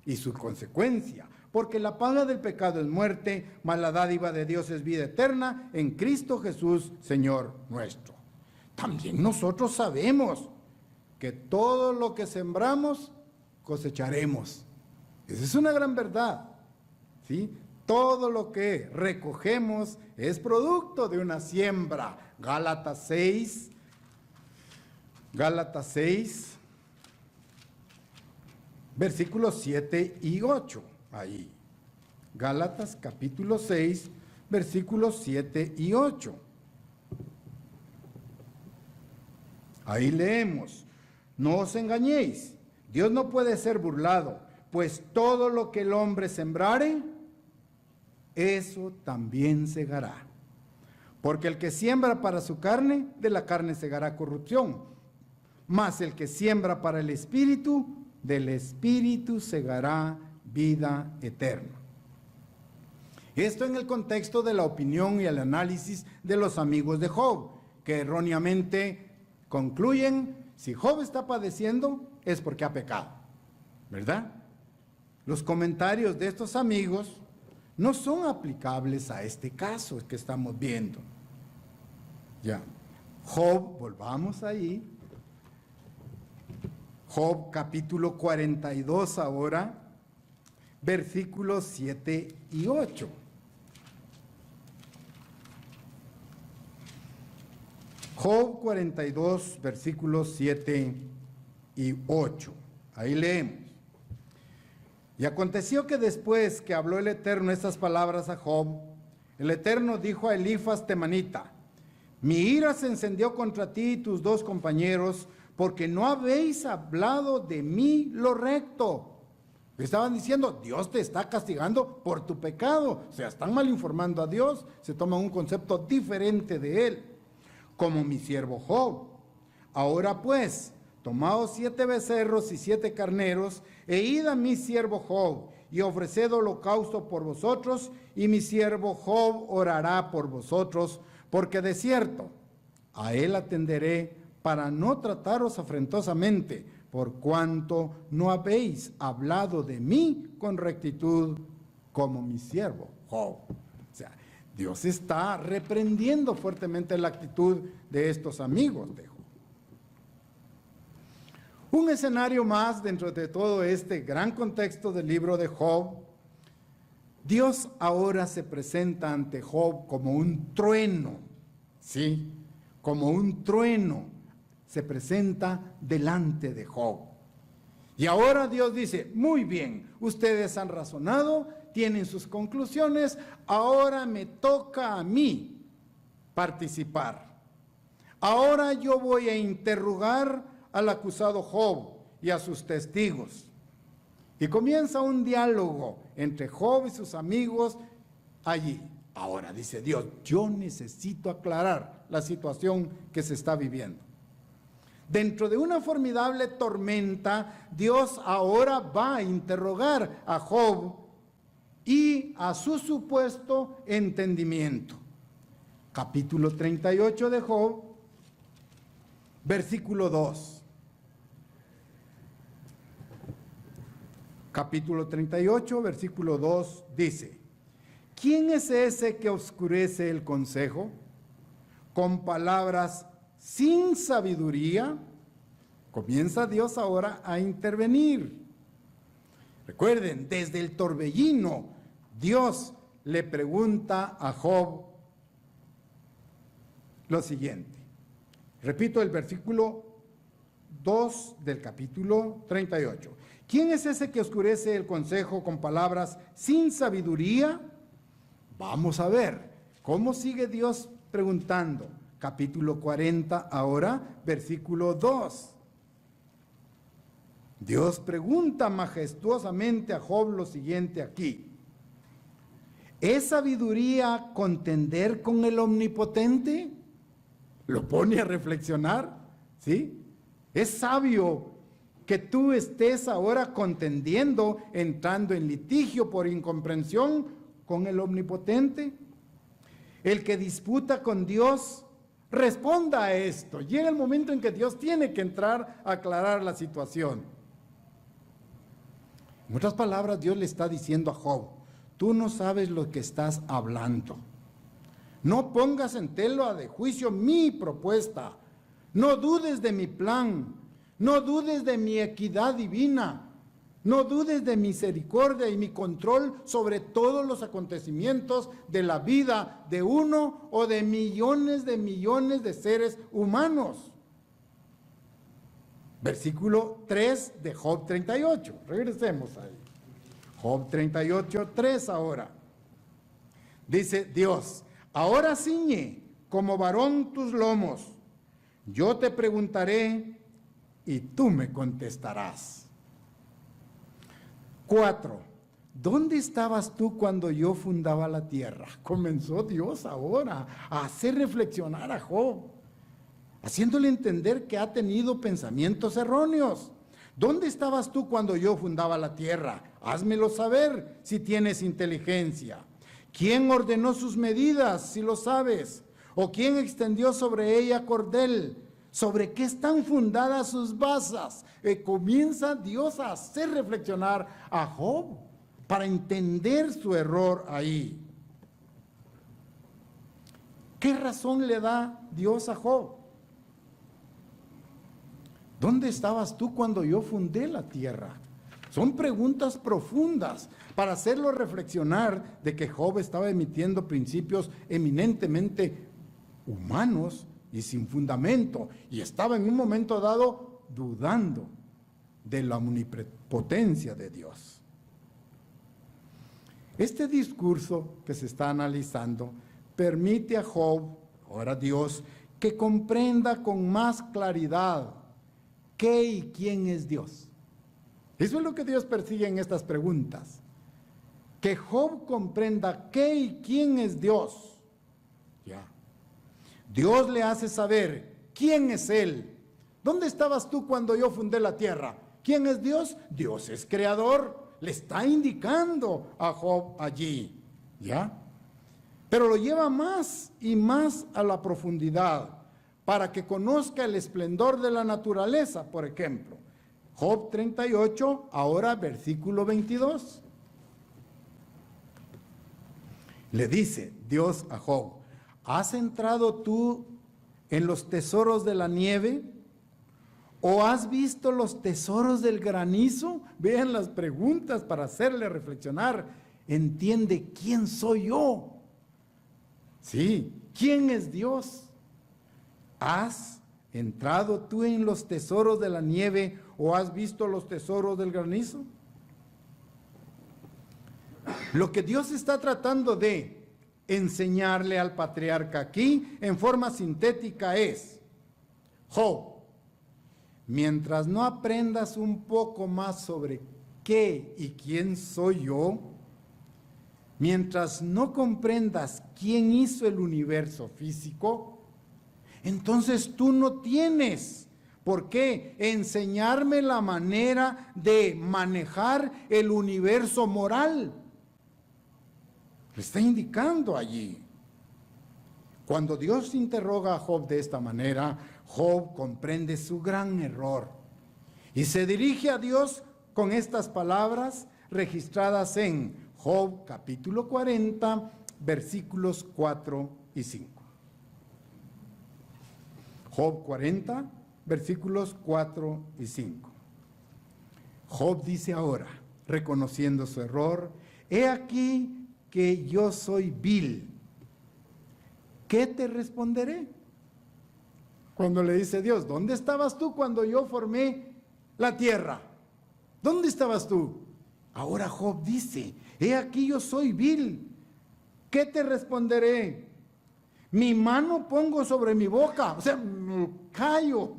Speaker 1: y su consecuencia. Porque la paga del pecado es muerte, mas la dádiva de Dios es vida eterna en Cristo Jesús, Señor nuestro. También nosotros sabemos que todo lo que sembramos, cosecharemos. Esa es una gran verdad, ¿sí? Todo lo que recogemos es producto de una siembra. Gálatas 6, versículos 7 y 8. Ahí. Gálatas capítulo 6, versículos 7 y 8. Ahí leemos: no os engañéis, Dios no puede ser burlado, pues todo lo que el hombre sembrare, eso también segará. Porque el que siembra para su carne, de la carne segará corrupción, mas el que siembra para el Espíritu, del Espíritu segará vida eterna. Esto en el contexto de la opinión y el análisis de los amigos de Job, que erróneamente concluyen: si Job está padeciendo es porque ha pecado, ¿verdad? Los comentarios de estos amigos no son aplicables a este caso que estamos viendo. Ya. Job, volvamos ahí. Job capítulo 42 ahora, versículos 7 y 8. Job 42, versículos 7 y 8. Ahí leemos: y aconteció que después que habló el Eterno estas palabras a Job, el Eterno dijo a Elifaz temanita: mi ira se encendió contra ti y tus dos compañeros, porque no habéis hablado de mí lo recto. Estaban diciendo: Dios te está castigando por tu pecado. O sea, están mal informando a Dios, se toma un concepto diferente de él. Como mi siervo Job. Ahora pues, tomaos 7 becerros y 7 carneros, e id a mi siervo Job, y ofreced holocausto por vosotros, y mi siervo Job orará por vosotros, porque de cierto, a él atenderé para no trataros afrentosamente, por cuanto no habéis hablado de mí con rectitud como mi siervo Job. O sea, Dios está reprendiendo fuertemente la actitud de estos amigos de Job. Un escenario más dentro de todo este gran contexto del libro de Job. Dios ahora se presenta ante Job como un trueno, ¿sí? Como un trueno se presenta delante de Job. Y ahora Dios dice: muy bien, ustedes han razonado, tienen sus conclusiones, ahora me toca a mí participar. Ahora yo voy a interrogar al acusado Job y a sus testigos. Y comienza un diálogo entre Job y sus amigos allí. Ahora dice Dios, yo necesito aclarar la situación que se está viviendo. Dentro de una formidable tormenta, Dios ahora va a interrogar a Job y a su supuesto entendimiento. Capítulo 38 de Job, versículo 2. Capítulo 38, versículo 2 dice: ¿Quién es ese que oscurece el consejo con palabras sin sabiduría? Comienza Dios ahora a intervenir. Recuerden, desde el torbellino, Dios le pregunta a Job lo siguiente. Repito el versículo 2 del capítulo 38. ¿Quién es ese que oscurece el consejo con palabras sin sabiduría? Vamos a ver cómo sigue Dios preguntando. Capítulo 40 ahora, versículo 2. Dios pregunta majestuosamente a Job lo siguiente aquí. ¿Es sabiduría contender con el Omnipotente? Lo pone a reflexionar, ¿sí? ¿Es sabio que tú estés ahora contendiendo, entrando en litigio por incomprensión con el Omnipotente? El que disputa con Dios, responda a esto. Llega el momento en que Dios tiene que entrar a aclarar la situación. En otras palabras, Dios le está diciendo a Job, tú no sabes lo que estás hablando. No pongas en tela de juicio mi propuesta. No dudes de mi plan. No dudes de mi equidad divina. No dudes de misericordia y mi control sobre todos los acontecimientos de la vida de uno o de millones de seres humanos. Versículo 3 de Job 38. Regresemos ahí. Job 38, 3 ahora. Dice Dios, ahora ciñe como varón tus lomos. Yo te preguntaré y tú me contestarás. 4. ¿Dónde estabas tú cuando yo fundaba la tierra? Comenzó Dios ahora a hacer reflexionar a Job, haciéndole entender que ha tenido pensamientos erróneos. ¿Dónde estabas tú cuando yo fundaba la tierra? Házmelo saber si tienes inteligencia. ¿Quién ordenó sus medidas, si lo sabes? ¿O quién extendió sobre ella cordel? ¿Sobre qué están fundadas sus basas? Comienza Dios a hacer reflexionar a Job para entender su error ahí. ¿Qué razón le da Dios a Job? ¿Dónde estabas tú cuando yo fundé la tierra? Son preguntas profundas para hacerlo reflexionar de que Job estaba emitiendo principios eminentemente humanos y sin fundamento, y estaba en un momento dado dudando de la omnipotencia de Dios. Este discurso que se está analizando permite a Job, ahora Dios, que comprenda con más claridad qué y quién es Dios. Eso es lo que Dios persigue en estas preguntas. Que Job comprenda qué y quién es Dios. Ya. Dios le hace saber quién es Él. ¿Dónde estabas tú cuando yo fundé la tierra? ¿Quién es Dios? Dios es creador. Le está indicando a Job allí. ¿Ya? Pero lo lleva más y más a la profundidad para que conozca el esplendor de la naturaleza, por ejemplo. Job 38, ahora versículo 22. Le dice Dios a Job, ¿has entrado tú en los tesoros de la nieve? ¿O has visto los tesoros del granizo? Vean las preguntas para hacerle reflexionar. Entiende quién soy yo. Sí, ¿quién es Dios? ¿Has entrado tú en los tesoros de la nieve o has visto los tesoros del granizo? Lo que Dios está tratando de enseñarle al patriarca aquí en forma sintética es: Job, mientras no aprendas un poco más sobre ¿qué y quién soy yo? Mientras no comprendas quién hizo el universo físico, entonces tú no tienes por qué enseñarme la manera de manejar el universo moral. Le está indicando allí. Cuando Dios interroga a Job de esta manera, Job comprende su gran error y se dirige a Dios con estas palabras registradas en Job capítulo 40, versículos 4 y 5. Job 40, versículos 4 y 5. Job dice ahora, reconociendo su error, he aquí que yo soy vil. ¿Qué te responderé? Cuando le dice Dios, ¿dónde estabas tú cuando yo formé la tierra? ¿Dónde estabas tú? Ahora Job dice, he aquí yo soy vil. ¿Qué te responderé? Mi mano pongo sobre mi boca, o sea, me callo.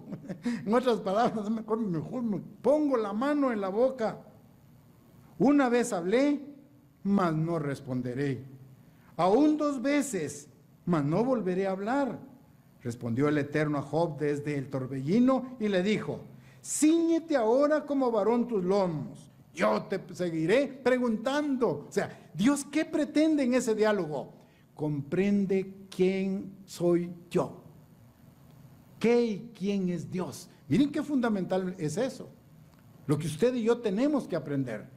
Speaker 1: En otras palabras, mejor me pongo la mano en la boca. Una vez hablé, mas no responderé. Aún 2 veces, mas no volveré a hablar. Respondió el Eterno a Job desde el torbellino y le dijo, cíñete ahora como varón tus lomos, yo te seguiré preguntando. O sea, Dios, ¿qué pretende en ese diálogo? Comprende quién soy yo. ¿Qué y quién es Dios? Miren qué fundamental es eso. Lo que usted y yo tenemos que aprender.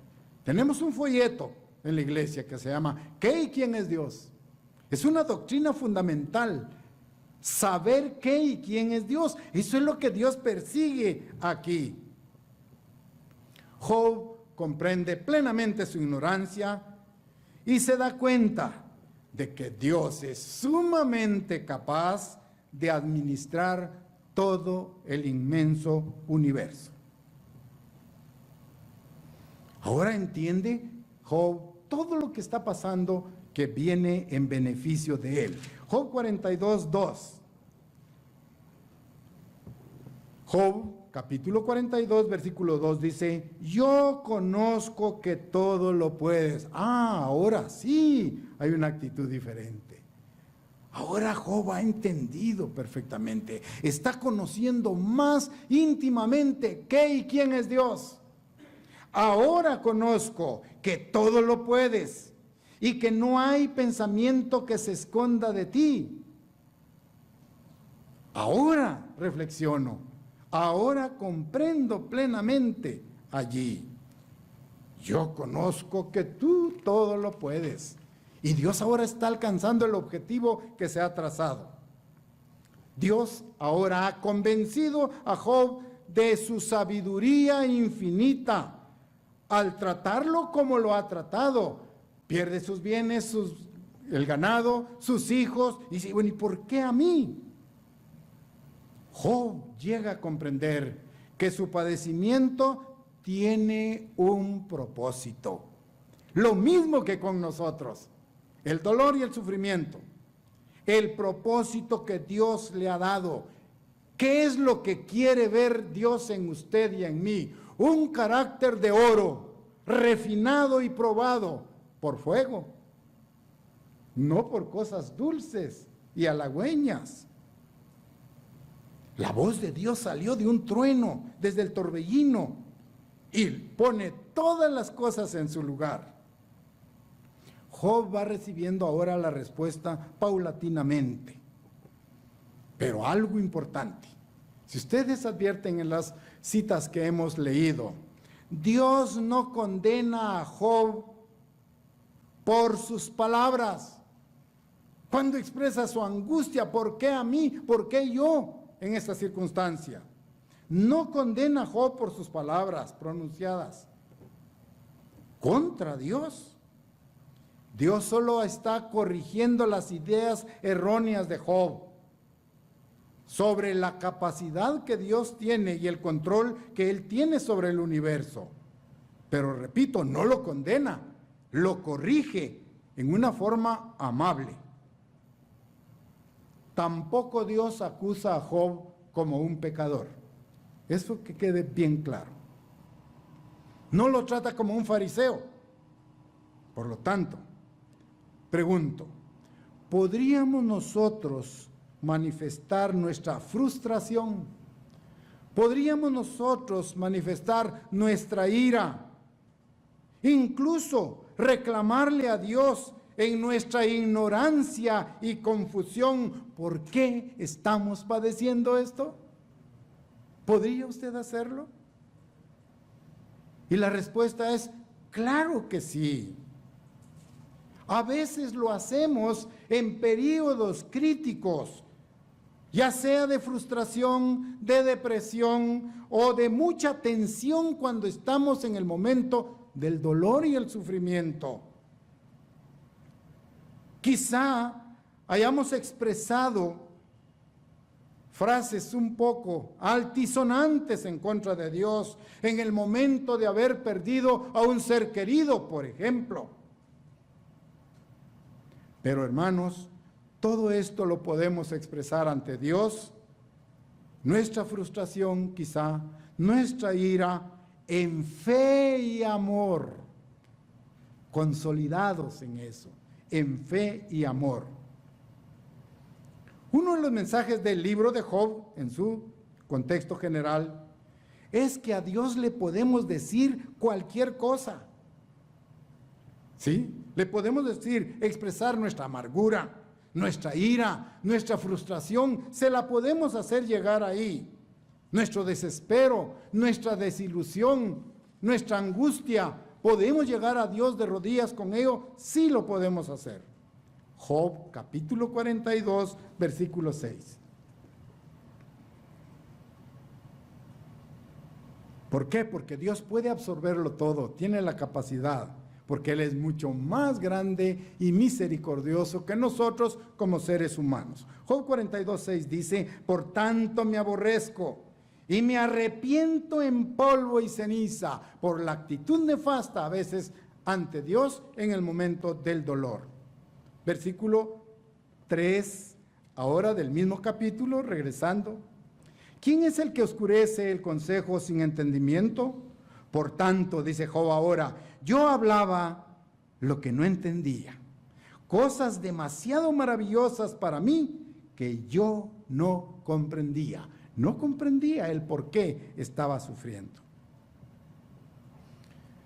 Speaker 1: Tenemos un folleto en la iglesia que se llama ¿qué y quién es Dios? Es una doctrina fundamental. Saber qué y quién es Dios. Eso es lo que Dios persigue aquí. Job comprende plenamente su ignorancia y se da cuenta de que Dios es sumamente capaz de administrar todo el inmenso universo. Ahora entiende Job todo lo que está pasando que viene en beneficio de él. Job 42, 2. Job, capítulo 42, versículo 2 dice, yo conozco que todo lo puedes. Ahora sí hay una actitud diferente. Ahora Job ha entendido perfectamente, está conociendo más íntimamente qué y quién es Dios. Ahora conozco que todo lo puedes y que no hay pensamiento que se esconda de ti. Ahora reflexiono, ahora comprendo plenamente allí. Yo conozco que tú todo lo puedes. Y Dios ahora está alcanzando el objetivo que se ha trazado. Dios ahora ha convencido a Job de su sabiduría infinita al tratarlo como lo ha tratado. Pierde sus bienes, el ganado, sus hijos, y dice, bueno, ¿y por qué a mí? Job llega a comprender que su padecimiento tiene un propósito. Lo mismo que con nosotros. El dolor y el sufrimiento, el propósito que Dios le ha dado. ¿Qué es lo que quiere ver Dios en usted y en mí? Un carácter de oro, refinado y probado por fuego, no por cosas dulces y halagüeñas. La voz de Dios salió de un trueno, desde el torbellino, y pone todas las cosas en su lugar. Job va recibiendo ahora la respuesta paulatinamente. Pero algo importante, si ustedes advierten en las citas que hemos leído, Dios no condena a Job por sus palabras. Cuando expresa su angustia, ¿por qué a mí? ¿Por qué yo en esta circunstancia? No condena a Job por sus palabras pronunciadas contra Dios. Dios solo está corrigiendo las ideas erróneas de Job sobre la capacidad que Dios tiene y el control que Él tiene sobre el universo. Pero repito, no lo condena, lo corrige en una forma amable. Tampoco Dios acusa a Job como un pecador. Eso que quede bien claro. No lo trata como un fariseo. Por lo tanto, pregunto, ¿podríamos nosotros manifestar nuestra frustración? ¿Podríamos nosotros manifestar nuestra ira? Incluso reclamarle a Dios en nuestra ignorancia y confusión, ¿por qué estamos padeciendo esto? ¿Podría usted hacerlo? Y la respuesta es, claro que sí. A veces lo hacemos en periodos críticos, ya sea de frustración, de depresión o de mucha tensión cuando estamos en el momento del dolor y el sufrimiento. Quizá hayamos expresado frases un poco altisonantes en contra de Dios en el momento de haber perdido a un ser querido, por ejemplo. Pero hermanos, todo esto lo podemos expresar ante Dios, nuestra frustración quizá, nuestra ira, en fe y amor, consolidados en eso, en fe y amor. Uno de los mensajes del libro de Job, en su contexto general, es que a Dios le podemos decir cualquier cosa. ¿Sí? Le podemos decir, expresar nuestra amargura, nuestra ira, nuestra frustración, se la podemos hacer llegar ahí. Nuestro desespero, nuestra desilusión, nuestra angustia, ¿podemos llegar a Dios de rodillas con ello? Sí lo podemos hacer. Job, capítulo 42, versículo 6. ¿Por qué? Porque Dios puede absorberlo todo, tiene la capacidad, porque Él es mucho más grande y misericordioso que nosotros como seres humanos. Job 42, 6 dice, por tanto me aborrezco y me arrepiento en polvo y ceniza por la actitud nefasta a veces ante Dios en el momento del dolor. Versículo 3, ahora del mismo capítulo, regresando. ¿Quién es el que oscurece el consejo sin entendimiento? Por tanto, dice Job ahora, yo hablaba lo que no entendía, cosas demasiado maravillosas para mí que yo no comprendía. No comprendía el por qué estaba sufriendo.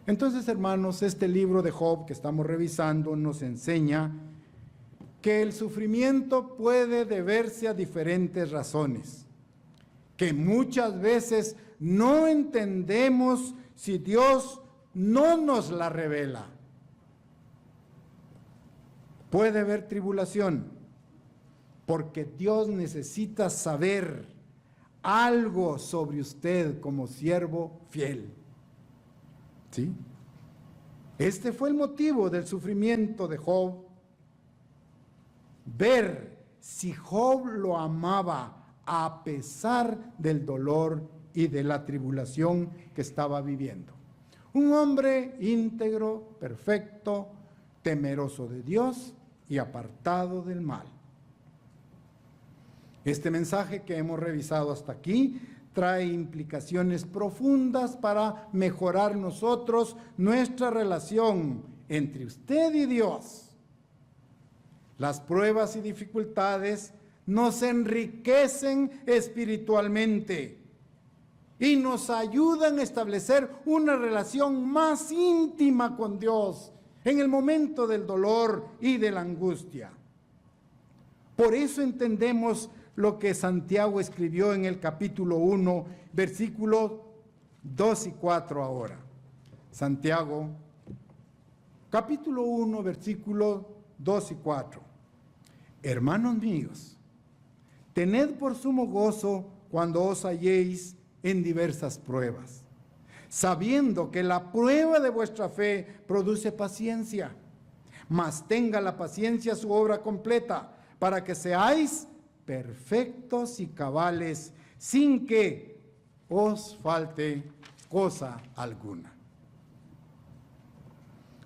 Speaker 1: Entonces, hermanos, este libro de Job que estamos revisando nos enseña que el sufrimiento puede deberse a diferentes razones, que muchas veces no entendemos si Dios no nos la revela. Puede haber tribulación, porque Dios necesita saber algo sobre usted como siervo fiel. ¿Sí? Este fue el motivo del sufrimiento de Job. Ver si Job lo amaba a pesar del dolor y de la tribulación que estaba viviendo. Un hombre íntegro, perfecto, temeroso de Dios y apartado del mal. Este mensaje que hemos revisado hasta aquí trae implicaciones profundas para mejorar nosotros nuestra relación entre usted y Dios. Las pruebas y dificultades nos enriquecen espiritualmente y nos ayudan a establecer una relación más íntima con Dios en el momento del dolor y de la angustia. Por eso entendemos lo que Santiago escribió en el capítulo 1, versículos 2 y 4 ahora. Santiago, capítulo 1, versículos 2 y 4. Hermanos míos, tened por sumo gozo cuando os halléis en diversas pruebas, sabiendo que la prueba de vuestra fe produce paciencia, mas tenga la paciencia su obra completa, para que seáis perfectos y cabales, sin que os falte cosa alguna.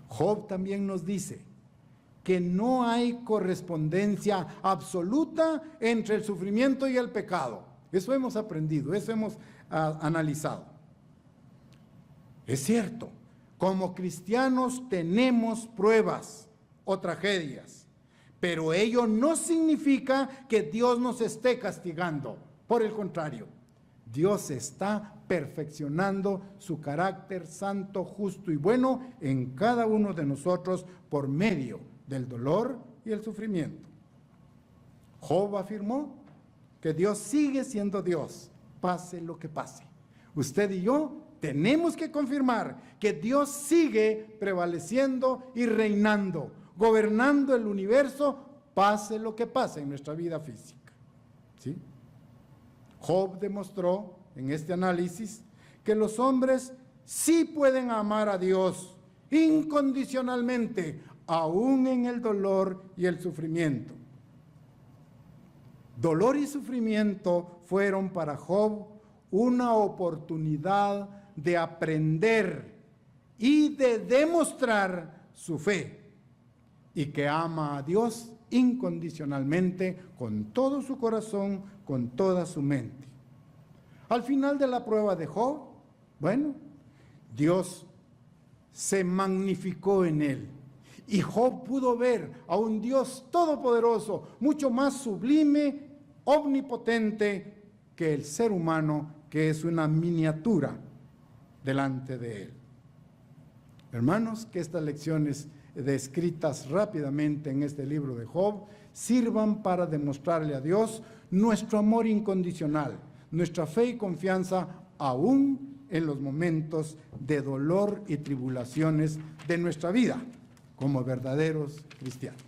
Speaker 1: Job también nos dice que no hay correspondencia absoluta entre el sufrimiento y el pecado. Eso hemos aprendido, eso hemos analizado. Es cierto, como cristianos tenemos pruebas o tragedias, pero ello no significa que Dios nos esté castigando. Por el contrario, Dios está perfeccionando su carácter santo, justo y bueno en cada uno de nosotros por medio del dolor y el sufrimiento. Job afirmó que Dios sigue siendo Dios, pase lo que pase. Usted y yo tenemos que confirmar que Dios sigue prevaleciendo y reinando, gobernando el universo, pase lo que pase en nuestra vida física. ¿Sí? Job demostró en este análisis que los hombres sí pueden amar a Dios incondicionalmente, aún en el dolor y el sufrimiento. Dolor y sufrimiento fueron para Job una oportunidad de aprender y de demostrar su fe y que ama a Dios incondicionalmente con todo su corazón, con toda su mente. Al final de la prueba de Job, bueno, Dios se magnificó en él y Job pudo ver a un Dios todopoderoso, mucho más sublime, omnipotente que el ser humano, que es una miniatura delante de él. Hermanos, que estas lecciones descritas rápidamente en este libro de Job sirvan para demostrarle a Dios nuestro amor incondicional, nuestra fe y confianza aún en los momentos de dolor y tribulaciones de nuestra vida como verdaderos cristianos.